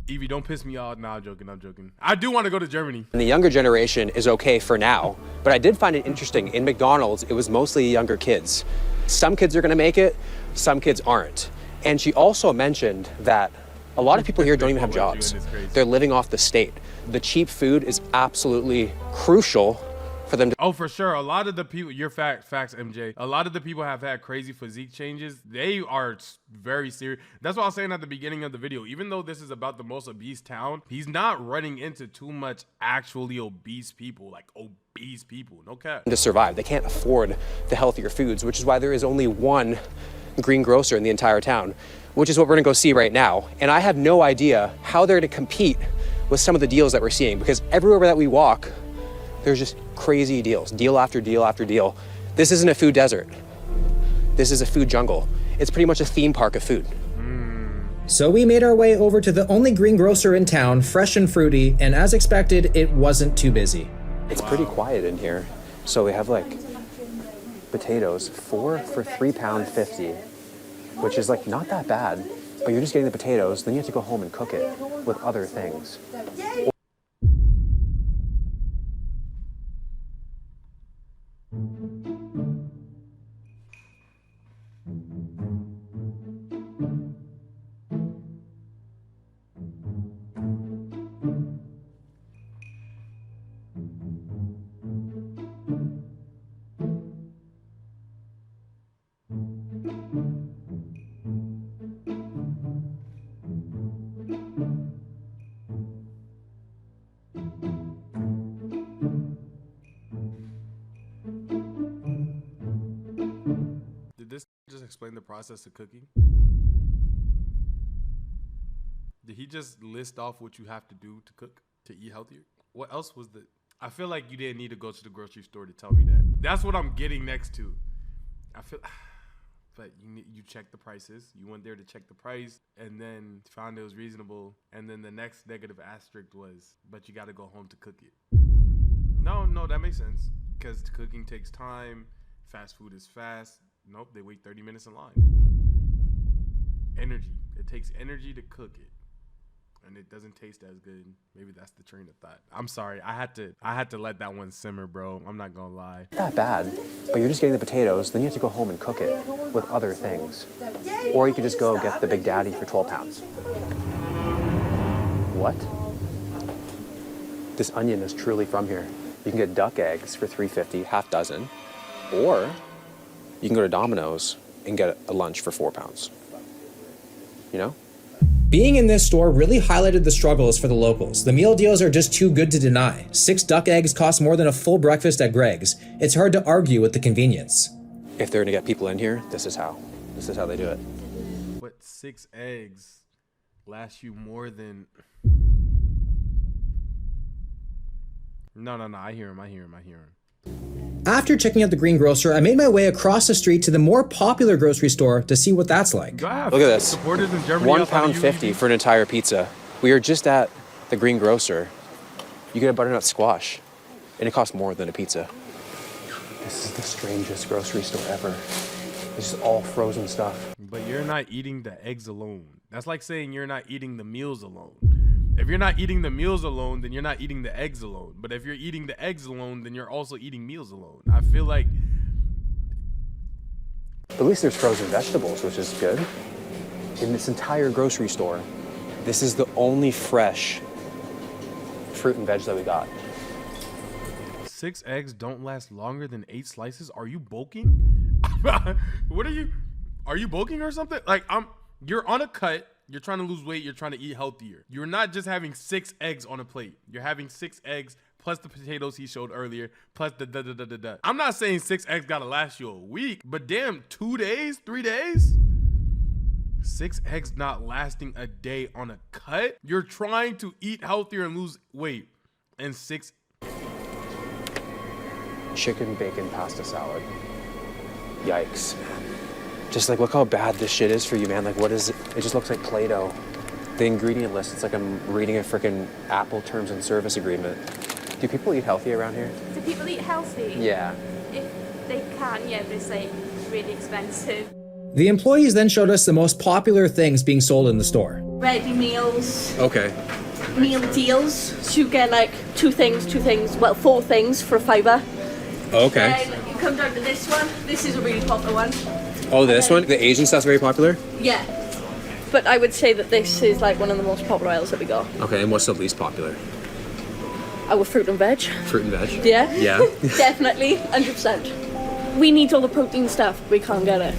Evie, don't piss me off. Nah, I'm joking. I do want to go to Germany. And the younger generation is okay for now, but I did find it interesting. In McDonald's, it was mostly younger kids. Some kids are gonna make it, some kids aren't. And she also mentioned that a lot of people here don't even have jobs. They're living off the state. The cheap food is absolutely crucial for them to... Oh, for sure. A lot of the people, your facts, MJ. A lot of the people have had crazy physique changes. They are very serious. That's what I was saying at the beginning of the video. Even though this is about the most obese town, he's not running into too much actually obese people, like obese people. No cap. To survive. They can't afford the healthier foods, which is why there is only one green grocer in the entire town, which is what we're gonna go see right now. And I have no idea how they're gonna compete with some of the deals that we're seeing, because everywhere that we walk, there's just crazy deals, deal after deal after deal. This isn't a food desert. This is a food jungle. It's pretty much a theme park of food. So we made our way over to the only green grocer in town, fresh and fruity, and as expected, it wasn't too busy. It's pretty quiet in here. So we have like potatoes, 4 for £3.50, which is like not that bad, but you're just getting the potatoes, then you have to go home and cook it with other things. Did this just explain the process of cooking? Did he just list off what you have to do to cook to eat healthier? What else was the? I feel like you didn't need to go to the grocery store to tell me that. That's what I'm getting next to. I feel, but you check the prices. You went there to check the price, and then found it was reasonable. And then the next negative asterisk was, but you got to go home to cook it. No, that makes sense because cooking takes time. Fast food is fast. Nope, they wait 30 minutes in line. Energy. It takes energy to cook it. And it doesn't taste as good. Maybe that's the train of thought. I'm sorry. I had to let that one simmer, bro. I'm not gonna lie. Not bad, but you're just getting the potatoes, then you have to go home and cook it with other things. Or you could just go get the Big Daddy for 12 pounds. What? This onion is truly from here. You can get duck eggs for $3.50, half dozen. Or you can go to Domino's and get a lunch for 4 pounds. You know? Being in this store really highlighted the struggles for the locals. The meal deals are just too good to deny. 6 duck eggs cost more than a full breakfast at Greg's. It's hard to argue with the convenience. If they're gonna get people in here, this is how they do it. But 6 eggs last you more than... No, I hear him. After checking out the green grocer, I made my way across the street to the more popular grocery store to see what that's like. Look at this. £1.50 for an entire pizza. We are just at the green grocer. You get a butternut squash, and it costs more than a pizza. This is the strangest grocery store ever. It's just all frozen stuff. But you're not eating the eggs alone. That's like saying you're not eating the meals alone. If you're not eating the meals alone, then you're not eating the eggs alone. But if you're eating the eggs alone, then you're also eating meals alone. I feel like... At least there's frozen vegetables, which is good. In this entire grocery store, this is the only fresh fruit and veg that we got. 6 eggs don't last longer than 8 slices? Are you bulking? What are you... Are you bulking or something? Like, you're on a cut. You're trying to lose weight. You're trying to eat healthier. You're not just having 6 eggs on a plate. You're having 6 eggs plus the potatoes he showed earlier, plus the da-da-da-da-da. I'm not saying 6 eggs gotta last you a week, but damn, 2 days, 3 days? 6 eggs not lasting a day on a cut? You're trying to eat healthier and lose weight. And 6... Chicken bacon pasta salad. Yikes. Just like, look how bad this shit is for you, man. Like, what is it? It just looks like Play-Doh. The ingredient list, it's like I'm reading a freaking Apple terms and service agreement. Do people eat healthy around here? Do people eat healthy? Yeah. If they can, yeah, but it's like really expensive. The employees then showed us the most popular things being sold in the store. Ready meals. Okay. Meal deals. So you get like 2 things, well, 4 things for $5. Okay. Then you come down to this one. This is a really popular one. Oh, this one? The Asian stuff's very popular? Yeah. But I would say that this is like one of the most popular aisles that we got. Okay, and what's the least popular? Our fruit and veg. Fruit and veg? Yeah. Yeah. Definitely, 100%. We need all the protein stuff, we can't get it.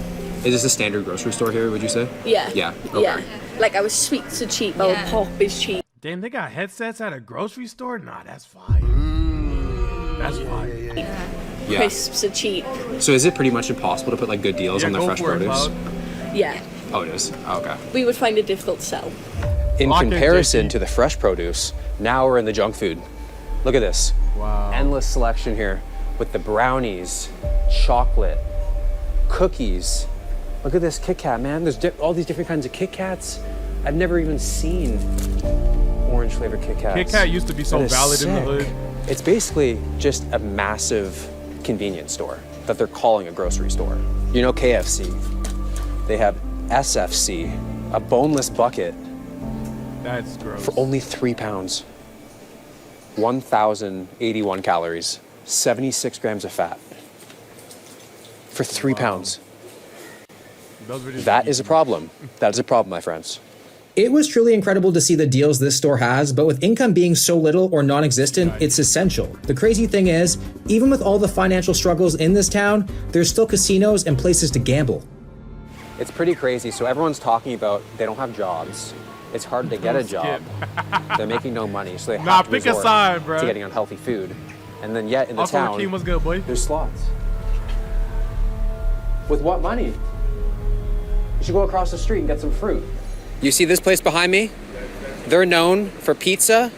Is this a standard grocery store here, would you say? Yeah. Yeah. Okay. Yeah. Like our sweets are cheap, our pop is cheap. Damn, they got headsets at a grocery store? Nah, that's fine. That's fine. Yeah. Crisps are cheap. So is it pretty much impossible to put like good deals on the fresh produce? Yeah. Oh, it is? Oh, okay. We would find it difficult to sell. In comparison to the fresh produce, now we're in the junk food. Look at this. Wow. Endless selection here with the brownies, chocolate, cookies. Look at this Kit Kat, man. There's all these different kinds of Kit Kats. I've never even seen orange flavored Kit Kats. Kit Kat used to be so valid in the hood. It's basically just a massive convenience store that they're calling a grocery store. You know KFC. They have SFC, a boneless bucket. That's gross. For only 3 pounds. 1,081 calories, 76 grams of fat. For 3 pounds. That is a problem. That is a problem, my friends. It was truly incredible to see the deals this store has, but with income being so little or non-existent, it's essential. The crazy thing is, even with all the financial struggles in this town, there's still casinos and places to gamble. It's pretty crazy. So everyone's talking about they don't have jobs. It's hard to get a job. They're making no money, so they have to pick a resort side, bro. to getting unhealthy food. And then yet in the Uncle town, Hakeem, what's good, boy? There's slots. With what money? You should go across the street and get some fruit. You see this place behind me? They're known for pizza,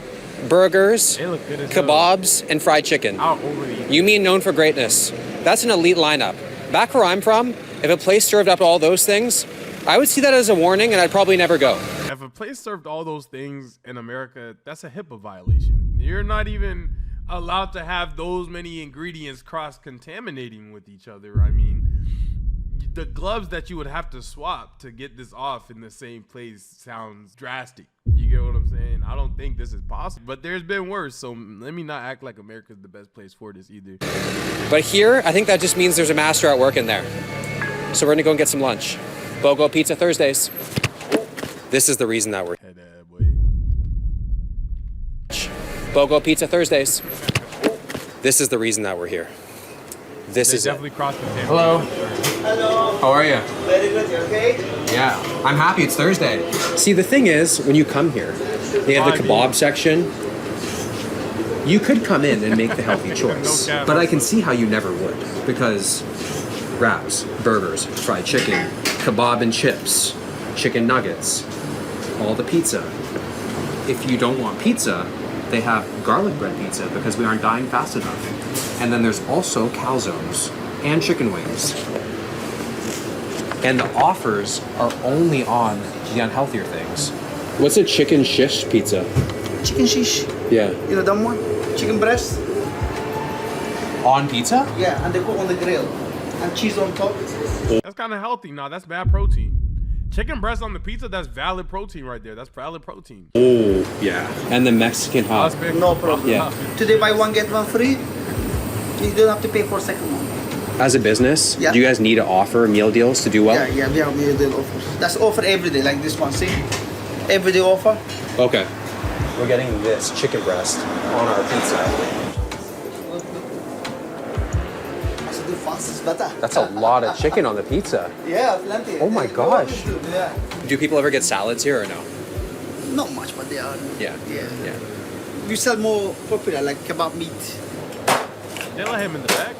burgers, They look good as kebabs, and fried chicken. I'll overly You mean known for greatness. That's an elite lineup. Back where I'm from, if a place served up all those things, I would see that as a warning and I'd probably never go. If a place served all those things in America, that's a HIPAA violation. You're not even allowed to have those many ingredients cross-contaminating with each other. I mean, the gloves that you would have to swap to get this off in the same place sounds drastic. You get what I'm saying? I don't think this is possible, but there's been worse. So let me not act like America's the best place for this either. But here, I think that just means there's a master at work in there. So we're gonna go and get some lunch. BOGO Pizza Thursdays. This is the reason that we're here. BOGO Pizza Thursdays. This is the reason that we're here. This is definitely crossed the table. Hello. Hello. How are you? Very good, you okay? Yeah, I'm happy it's Thursday. See, the thing is, when you come here, they have the kebab section. You could come in and make the healthy choice, but I can see how you never would, because wraps, burgers, fried chicken, kebab and chips, chicken nuggets, all the pizza. If you don't want pizza, they have garlic bread pizza because we aren't dying fast enough. And then there's also calzones and chicken wings. And the offers are only on the unhealthier things. What's a chicken shish pizza? Chicken shish. Yeah. You know that one? Chicken breast. On pizza? Yeah, and they cook on the grill. And cheese on top. That's kind of healthy. No, that's bad protein. Chicken breast on the pizza, that's valid protein right there. That's valid protein. Oh, yeah. And the Mexican hot. No problem. Yeah. Today buy one, get one free. You don't have to pay for second one. As a business, Yeah. do you guys need to offer meal deals to do well? Yeah, we have meal deal offers. That's offer every day, like this one. See? Everyday offer. Okay. We're getting this chicken breast on our pizza. The fastest better. That's a lot of chicken on the pizza. Yeah, plenty. Oh my gosh. Yeah. Do people ever get salads here or no? Not much, but they are. Yeah. Yeah. We sell more popular, like kebab meat. They let him in the back.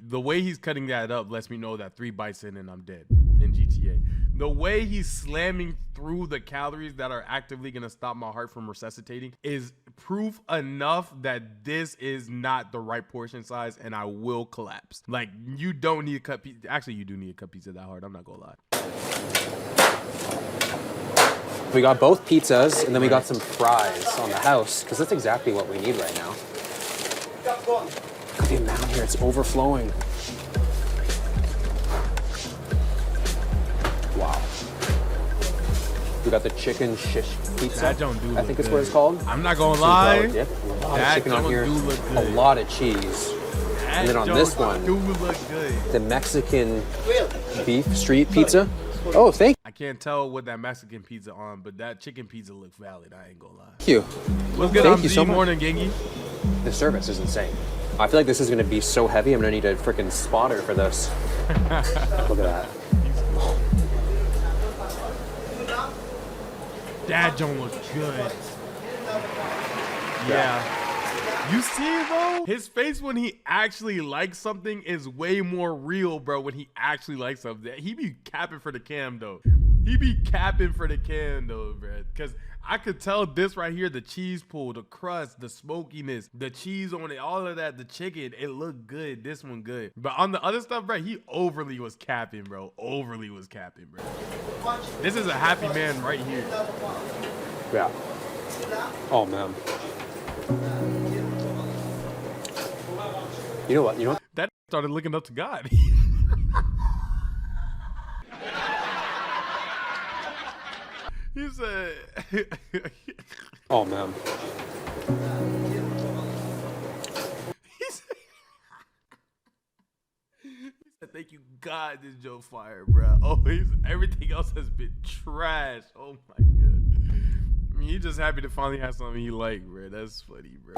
The way he's cutting that up lets me know that 3 bites in and I'm dead in GTA. The way he's slamming through the calories that are actively going to stop my heart from resuscitating is proof enough that this is not the right portion size and I will collapse. Like, you don't need a cut pizza. Actually, you do need a cut pizza that hard. I'm not going to lie. We got both pizzas and then we got some fries on the house because that's exactly what we need right now. Look at the amount here, it's overflowing. Wow. We got the chicken shish pizza. That don't do I think look it's good. what it's called. I'm not gonna lie. Dip. A lot That of chicken on don't here. do look A good. lot of cheese. And then on this one, do look good. the Mexican beef street pizza. Oh, thank I can't tell what that Mexican pizza on, but that chicken pizza looks valid. I ain't gonna lie. you. What's good? Thank I'm you Z so much. Morning, Gengi. The service is insane. I feel like this is gonna be so heavy. I'm gonna need a freaking spotter for this. Look at that. That don't look good. Yeah. You see it though? His face when he actually likes something is way more real, bro, when he actually likes something. He be capping for the cam though. He be capping for the cam though, bro. Cause I could tell this right here, the cheese pull, the crust, the smokiness, the cheese on it, all of that, the chicken, it looked good. This one good. But on the other stuff, bro, he overly was capping, bro. Overly was capping, bro. This is a happy man right here. Yeah. Oh man. You know what? You know what? That started looking up to God. He said, Oh man. he said, thank you God this Joe fire, bro. Oh, everything else has been trash. Oh my God. I mean, he's just happy to finally have something he like, bro. That's funny, bro.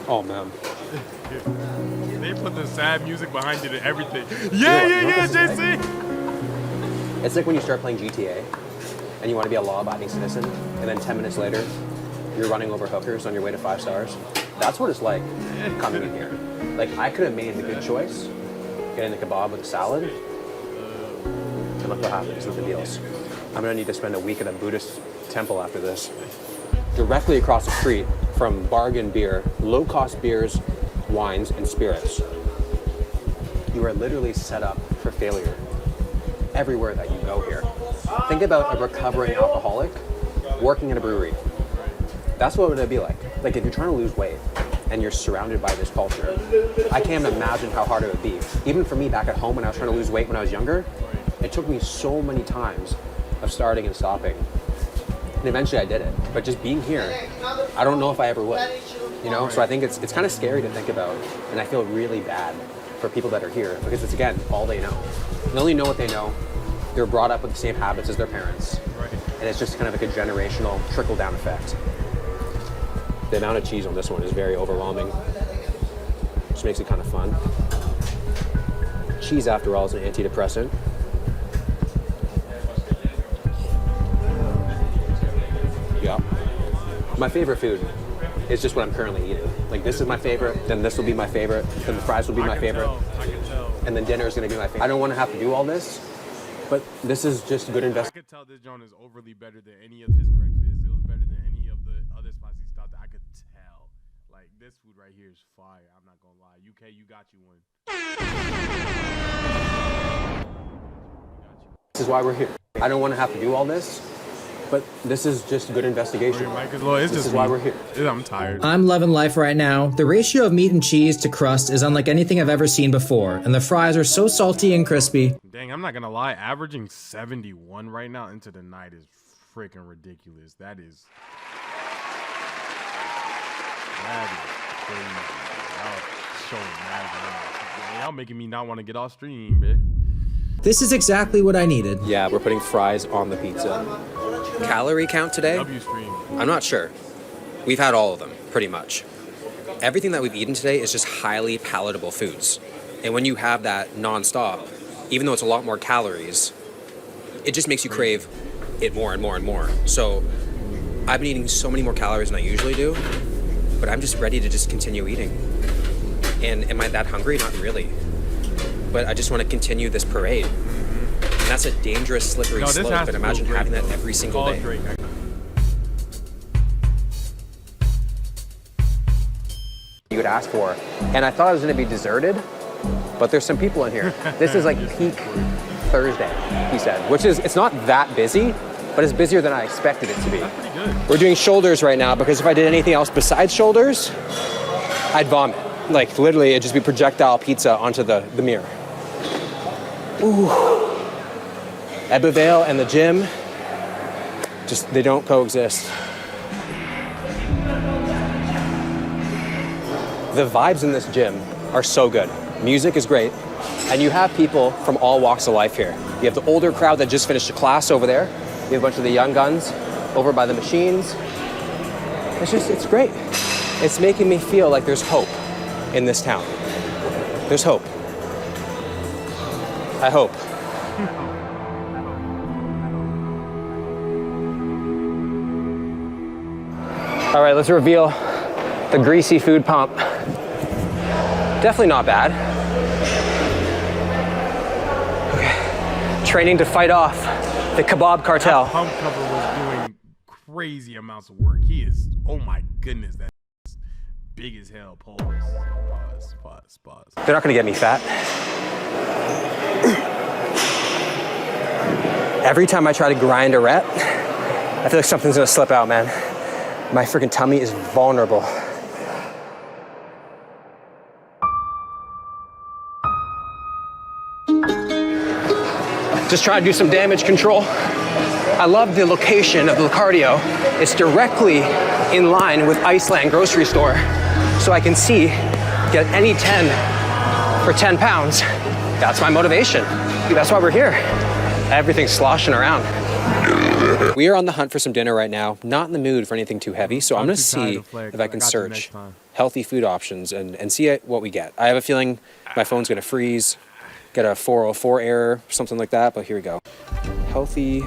Oh man. They put the sad music behind it and everything. Yeah, JC. It's like when you start playing GTA and you want to be a law-abiding citizen, and then 10 minutes later, you're running over hookers on your way to 5 stars. That's what it's like coming in here. Like, I could have made the good choice, getting the kebab with a salad, and look what happens with the deals. I'm gonna need to spend a week at a Buddhist temple after this. Directly across the street from Bargain Beer, low-cost beers, wines, and spirits. You are literally set up for failure everywhere that you go here. Think about a recovering alcoholic working in a brewery. That's what it would be like. Like if you're trying to lose weight and you're surrounded by this culture, I can't imagine how hard it would be. Even for me back at home when I was trying to lose weight when I was younger, it took me so many times of starting and stopping. And eventually I did it. But just being here, I don't know if I ever would. You know, so I think it's kind of scary to think about. And I feel really bad for people that are here because it's, again, all they know. They only know what they know. They're brought up with the same habits as their parents. And it's just kind of like a generational trickle-down effect. The amount of cheese on this one is very overwhelming. Which makes it kind of fun. Cheese, after all, is an antidepressant. Yeah. My favorite food is just what I'm currently eating. Like this is my favorite, then this will be my favorite, then the fries will be my favorite. And then dinner is gonna be my favorite. I don't wanna have to do all this, but this is just good investment. I could tell this joint is overly better than any of his breakfast. It was better than any of the other spicy stuff that I could tell. Like this food right here is fire. I'm not gonna lie. UK, you got you one. This is why we're here. I don't wanna have to do all this, but this is just good investigation. This is why we're here. I'm tired. I'm loving life right now. The ratio of meat and cheese to crust is unlike anything I've ever seen before, and the fries are so salty and crispy. Dang, I'm not gonna lie. Averaging 71 right now into the night is freaking ridiculous. That is crazy. Y'all showing mad. Y'all making me not want to get off stream, man. This is exactly what I needed. Yeah, we're putting fries on the pizza. Calorie count today? I'm not sure. We've had all of them, pretty much. Everything that we've eaten today is just highly palatable foods. And when you have that nonstop, even though it's a lot more calories, it just makes you crave it more and more and more. So I've been eating so many more calories than I usually do, but I'm just ready to just continue eating. And am I that hungry? Not really. But I just want to continue this parade. And that's a dangerous, slippery slope, but imagine having that every single day. You would ask for. And I thought I was going to be deserted, but there's some people in here. This is like peak Thursday, he said, which is, it's not that busy, but it's busier than I expected it to be. We're doing shoulders right now because if I did anything else besides shoulders, I'd vomit. Like literally, it'd just be projectile pizza onto the mirror. Ooh. Ebbw Vale and the gym, just, they don't coexist. The vibes in this gym are so good. Music is great, and you have people from all walks of life here. You have the older crowd that just finished a class over there. You have a bunch of the young guns over by the machines. It's great. It's making me feel like there's hope in this town. There's hope. I hope. All right, let's reveal the greasy food pump. Definitely not bad. Okay. Training to fight off the kebab cartel. That pump cover was doing crazy amounts of work. He is, oh my goodness, that's big as hell. Pause. They're not gonna get me fat. Every time I try to grind a rep, I feel like something's gonna slip out, man. My freaking tummy is vulnerable. Just trying to do some damage control. I love the location of the cardio. It's directly in line with Iceland grocery store. So I can see, get any 10 for 10 pounds. That's my motivation. That's why we're here. Everything's sloshing around. We are on the hunt for some dinner right now. Not in the mood for anything too heavy, so I'm gonna see if I can search healthy food options and see what we get. I have a feeling my phone's gonna freeze, get a 404 error, something like that, but here we go. Healthy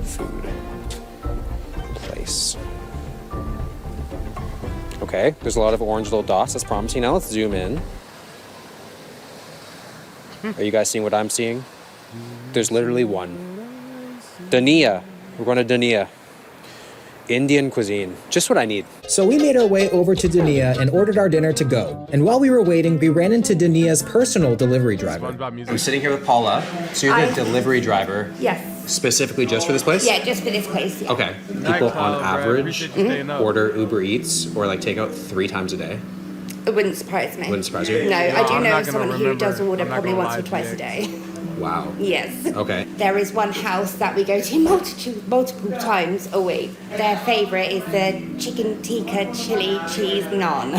food place. Okay, there's a lot of orange little dots, that's promising. Now let's zoom in. Are you guys seeing what I'm seeing? There's literally one. Dania. We're going to Dania. Indian cuisine. Just what I need. So we made our way over to Dania and ordered our dinner to go. And while we were waiting, we ran into Dania's personal delivery driver. I'm sitting here with Paula. So you're the delivery driver. Yes. Specifically just for this place? Yeah, just for this place. Yeah. Okay. People on average order Uber Eats or like takeout 3 times a day. It wouldn't surprise me. Wouldn't surprise you? No, I do know someone who does order probably once or twice a day. Wow. Yes. Okay. There is one house that we go to multiple times a week. Their favourite is the chicken tikka chili cheese naan.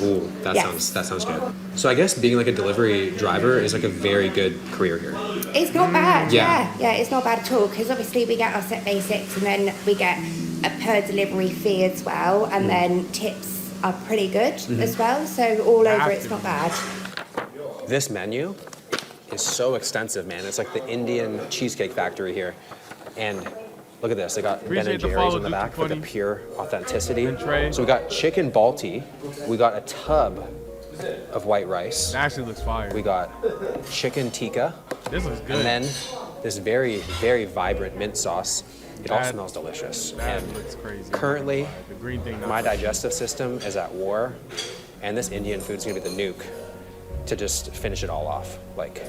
Ooh, that sounds good. So I guess being like a delivery driver is like a very good career here. It's not bad. Yeah. Yeah, it's not bad at all because obviously we get our set basics and then we get a per delivery fee as well, and then tips are pretty good as well. So all over, it's not bad. This menu is so extensive, man. It's like the Indian Cheesecake Factory here. And look at this. They got Ben and Jerry's on the back for the pure authenticity. So we got chicken balti. We got a tub of white rice. That actually looks fire. We got chicken tikka. This looks good. And then this very, very vibrant mint sauce. It all smells delicious. That looks crazy. Currently, the green thing my digestive system is at war, and this Indian food's gonna be the nuke to just finish it all off. Like,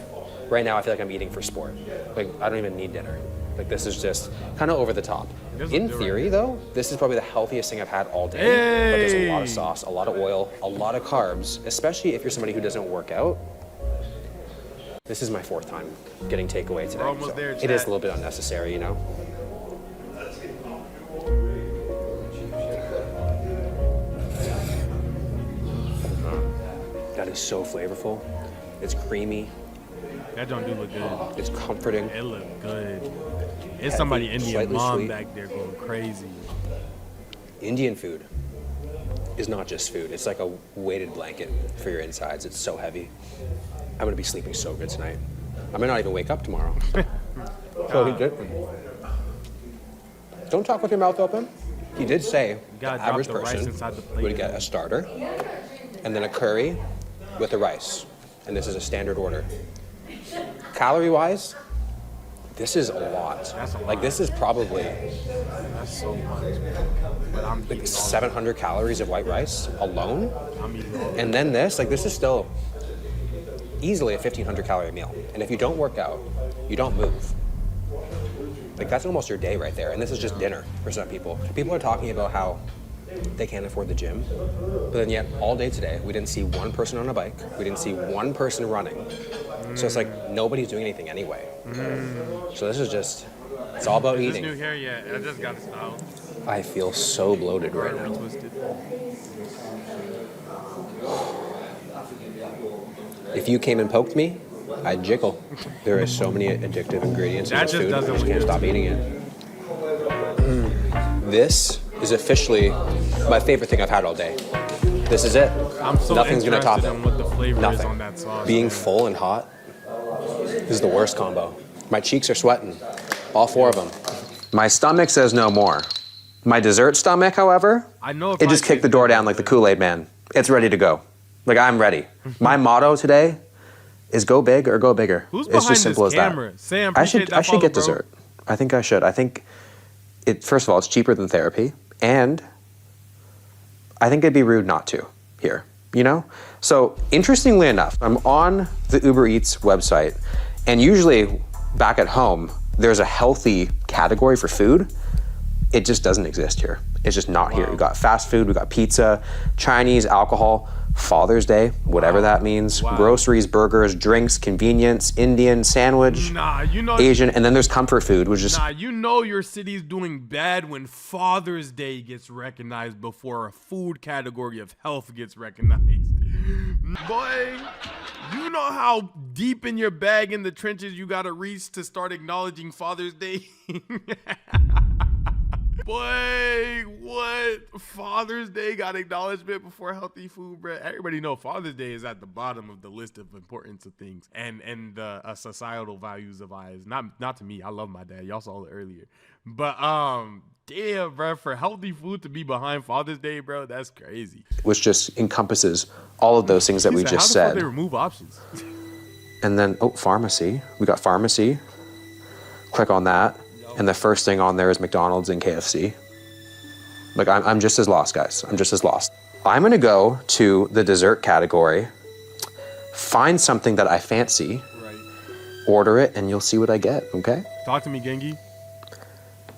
right now I feel like I'm eating for sport. Like, I don't even need dinner. Like, this is just kind of over the top. In theory, though, this is probably the healthiest thing I've had all day. But there's a lot of sauce, a lot of oil, a lot of carbs, especially if you're somebody who doesn't work out. This is my 4th time getting takeaway today. We're almost there, it is a little bit unnecessary, you know? That is so flavorful. It's creamy. That don't do look good. It's comforting. It look good. It's somebody Indian mom sweet. back there going crazy. Indian food is not just food. It's like a weighted blanket for your insides. It's so heavy. I'm gonna be sleeping so good tonight. I might not even wake up tomorrow. So he did. Don't talk with your mouth open. He did say the average person would get a starter and then a curry with the rice. And this is a standard order. Calorie-wise, this is a lot. Like, this is probably That's so much. But I'm like 700 calories of white rice alone. I'm eating all And then this is still easily a 1,500 calorie meal. And if you don't work out, you don't move. Like, that's almost your day right there. And this is just dinner for some people. People are talking about how they can't afford the gym. But then yet, all day today, we didn't see one person on a bike. We didn't see one person running. So it's like nobody's doing anything anyway. So this is just, it's all about eating. Is this new hair yet? I just got it styled. I feel so bloated right now. If you came and poked me, I'd jiggle. There are so many addictive ingredients in this food. I just can't stop eating it. This is officially my favorite thing I've had all day. This is it. I'm so Nothing's gonna top it. interested in what the flavor Nothing. is on that sauce. Being full and hot, this is the worst combo. My cheeks are sweating, all 4 of them. My stomach says no more. My dessert stomach, however, I know if it just kicked the door down like the Kool-Aid man. It's ready to go. Like, I'm ready. My motto today is go big or go bigger. Who's It's just behind simple this as camera? that. Sam, I appreciate that should get follow, bro. dessert. I think I should. I think it. First of all, it's cheaper than therapy, and I think it'd be rude not to here. You know. So interestingly enough, I'm on the Uber Eats website, and usually back at home there's a healthy category for food. It just doesn't exist here. It's just not here. We got fast food, we got pizza, Chinese, alcohol, Father's Day, whatever that means, groceries, burgers, drinks, convenience, Indian, sandwich, Asian, and then there's comfort food, which is... Nah, you know your city's doing bad when Father's Day gets recognized before a food category of health gets recognized. Boy, you know how deep in your bag in the trenches you gotta reach to start acknowledging Father's Day? Boy, what? Father's Day got acknowledgement before healthy food, bro. Everybody know Father's Day is at the bottom of the list of importance of things and societal values of eyes. Not to me. I love my dad. Y'all saw it earlier. But damn, bro, for healthy food to be behind Father's Day, bro, that's crazy. which just encompasses all of those things that we just said. How the fuck they remove options? And then, pharmacy. We got pharmacy. Click on that. and the first thing on there is McDonald's and KFC. Like, I'm just as lost, guys. I'm just as lost. I'm gonna go to the dessert category, find something that I fancy, order it, and you'll see what I get, okay? Talk to me, Gengi.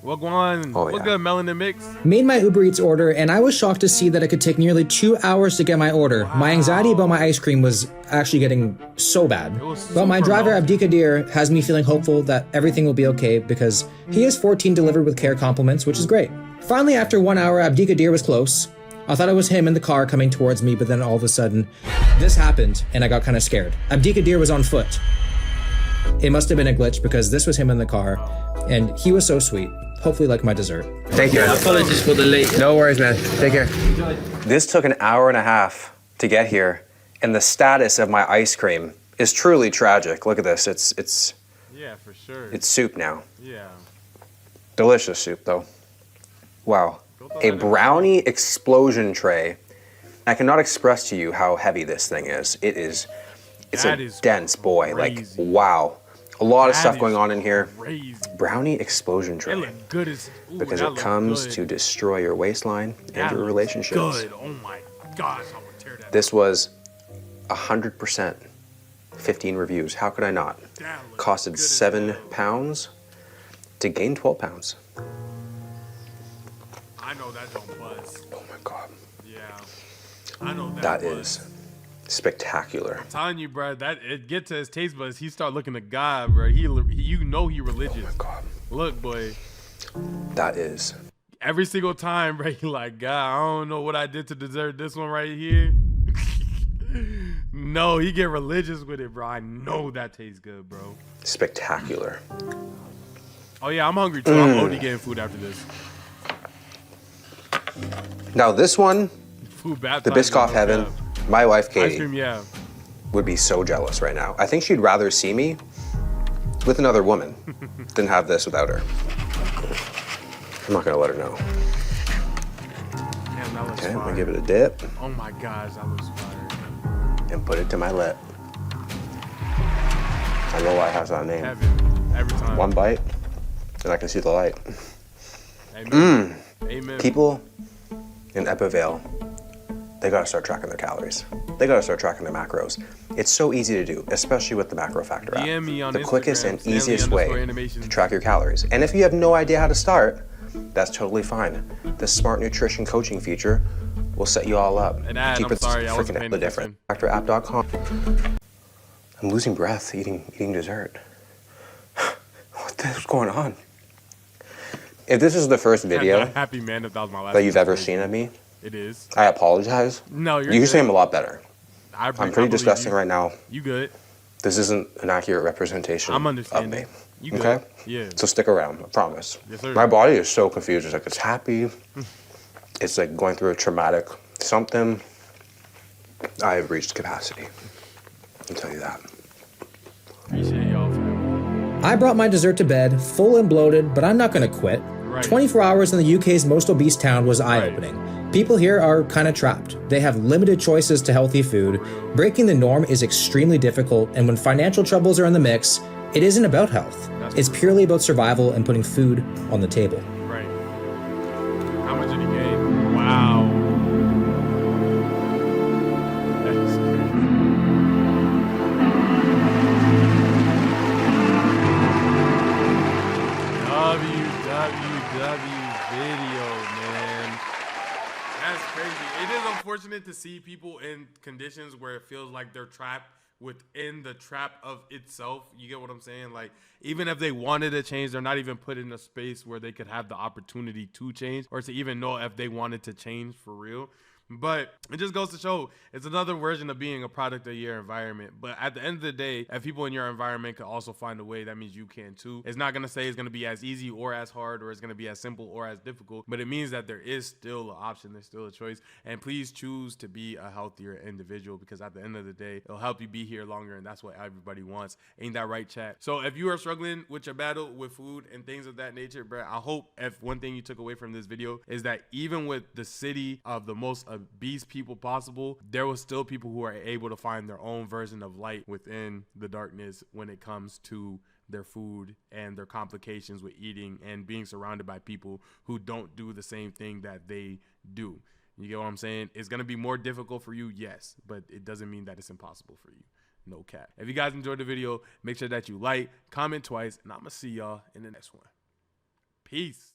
What going on? Oh, What yeah. good, Melanin Mix? Made my Uber Eats order, and I was shocked to see that it could take nearly 2 hours to get my order. My anxiety about my ice cream was actually getting so bad. But my driver, Abdikadir, has me feeling hopeful that everything will be okay because he has 14 delivered with care compliments, which is great. Finally, after 1 hour, Abdikadir was close. I thought it was him in the car coming towards me, but then all of a sudden, this happened, and I got kind of scared. Abdikadir was on foot. It must have been a glitch because this was him in the car, and he was so sweet. Hopefully like my dessert. Thank you. Apologies for the late. No worries, man. Take care. This took an hour and a half to get here, and the status of my ice cream is truly tragic. Look at this. It's Yeah, for sure. It's soup now. Yeah. Delicious soup, though. Wow. A brownie explosion tray. I cannot express to you how heavy this thing is. It's That a is dense boy. crazy. Like, wow. A lot of That stuff is going on in here. crazy. Brownie explosion It tray. look good as Because that it look comes good. to destroy your waistline and That your looks relationships. Good. Oh my gosh, I would tear that. This was 100%. 15 reviews. How could I not? Costed £7 to gain 12 pounds. I know that don't buzz. Oh my God. Yeah. I know that. That buzz. is spectacular. I'm telling you, bro, that it get to his taste buds. He start looking to God, bro. You know he religious. Oh my God. Look, boy. That is. Every single time, bro, he like, God, I don't know what I did to deserve this one right here. No, he get religious with it, bro. I know that tastes good, bro. Spectacular. Oh yeah, I'm hungry too. I'm OD getting food after this. Now this one, Food the baptized. Biscoff heaven, my wife Ice Katie cream, yeah. would be so jealous right now. I think she'd rather see me with another woman than have this without her. I'm not gonna let her know. Damn, that looks Okay, I'm fire. gonna give it a dip Oh my gosh, that looks fire. and put it to my lip. I know why it has that name. Heaven, every time. One bite, and I can see the light. Amen. Amen. People in Ebbw Vale, they gotta start tracking their calories. They gotta start tracking their macros. It's so easy to do, especially with the Macro Factor app. DM me on The Instagram, quickest and easiest way stanleyanimations. to track your calories. And if you have no idea how to start, that's totally fine. The Smart Nutrition Coaching feature will set you all up. An ad, Keep I'm it sorry, I wasn't freaking paying hella different. FactorApp.com. I'm losing breath eating dessert. What the hell's going on? If this is the first video Happy man, if that was my last that you've one. ever seen of me, It is. I apologize. No, you're You can good. say I'm a lot better. I I'm believe pretty disgusting you. right now. You good. This isn't an accurate representation I'm of understanding. me. You good. Okay? Yeah. So stick around, I promise. Yes, sir. My body is so confused. It's like it's happy. It's like going through a traumatic something. I have reached capacity. I'll tell you that. Appreciate y'all, fam. I brought my dessert to bed, full and bloated, but I'm not gonna quit. Right. 24 hours in the UK's most obese town was eye-opening. People here are kind of trapped. They have limited choices to healthy food. Breaking the norm is extremely difficult, and when financial troubles are in the mix, it isn't about health. It's purely about survival and putting food on the table. Right. How much did he gain? Wow. That is crazy. WWW video, man. That's crazy. It is unfortunate to see people in conditions where it feels like they're trapped within the trap of itself. You get what I'm saying? Like, even if they wanted to change, they're not even put in a space where they could have the opportunity to change or to even know if they wanted to change for real. But it just goes to show it's another version of being a product of your environment. But at the end of the day, if people in your environment can also find a way, that means you can too. It's not going to say it's going to be as easy or as hard, or it's going to be as simple or as difficult, but it means that there is still an option. There's still a choice. And please choose to be a healthier individual, because at the end of the day, it'll help you be here longer. And that's what everybody wants. Ain't that right, chat? So if you are struggling with your battle with food and things of that nature, bro, I hope if one thing you took away from this video is that even with the city of the most obese people possible, there was still people who are able to find their own version of light within the darkness when it comes to their food and their complications with eating and being surrounded by people who don't do the same thing that they do. You get what I'm saying? It's going to be more difficult for you, yes, but it doesn't mean that it's impossible for you. No cap. If you guys enjoyed the video, make sure that you like, comment twice, and I'm going to see y'all in the next one. Peace.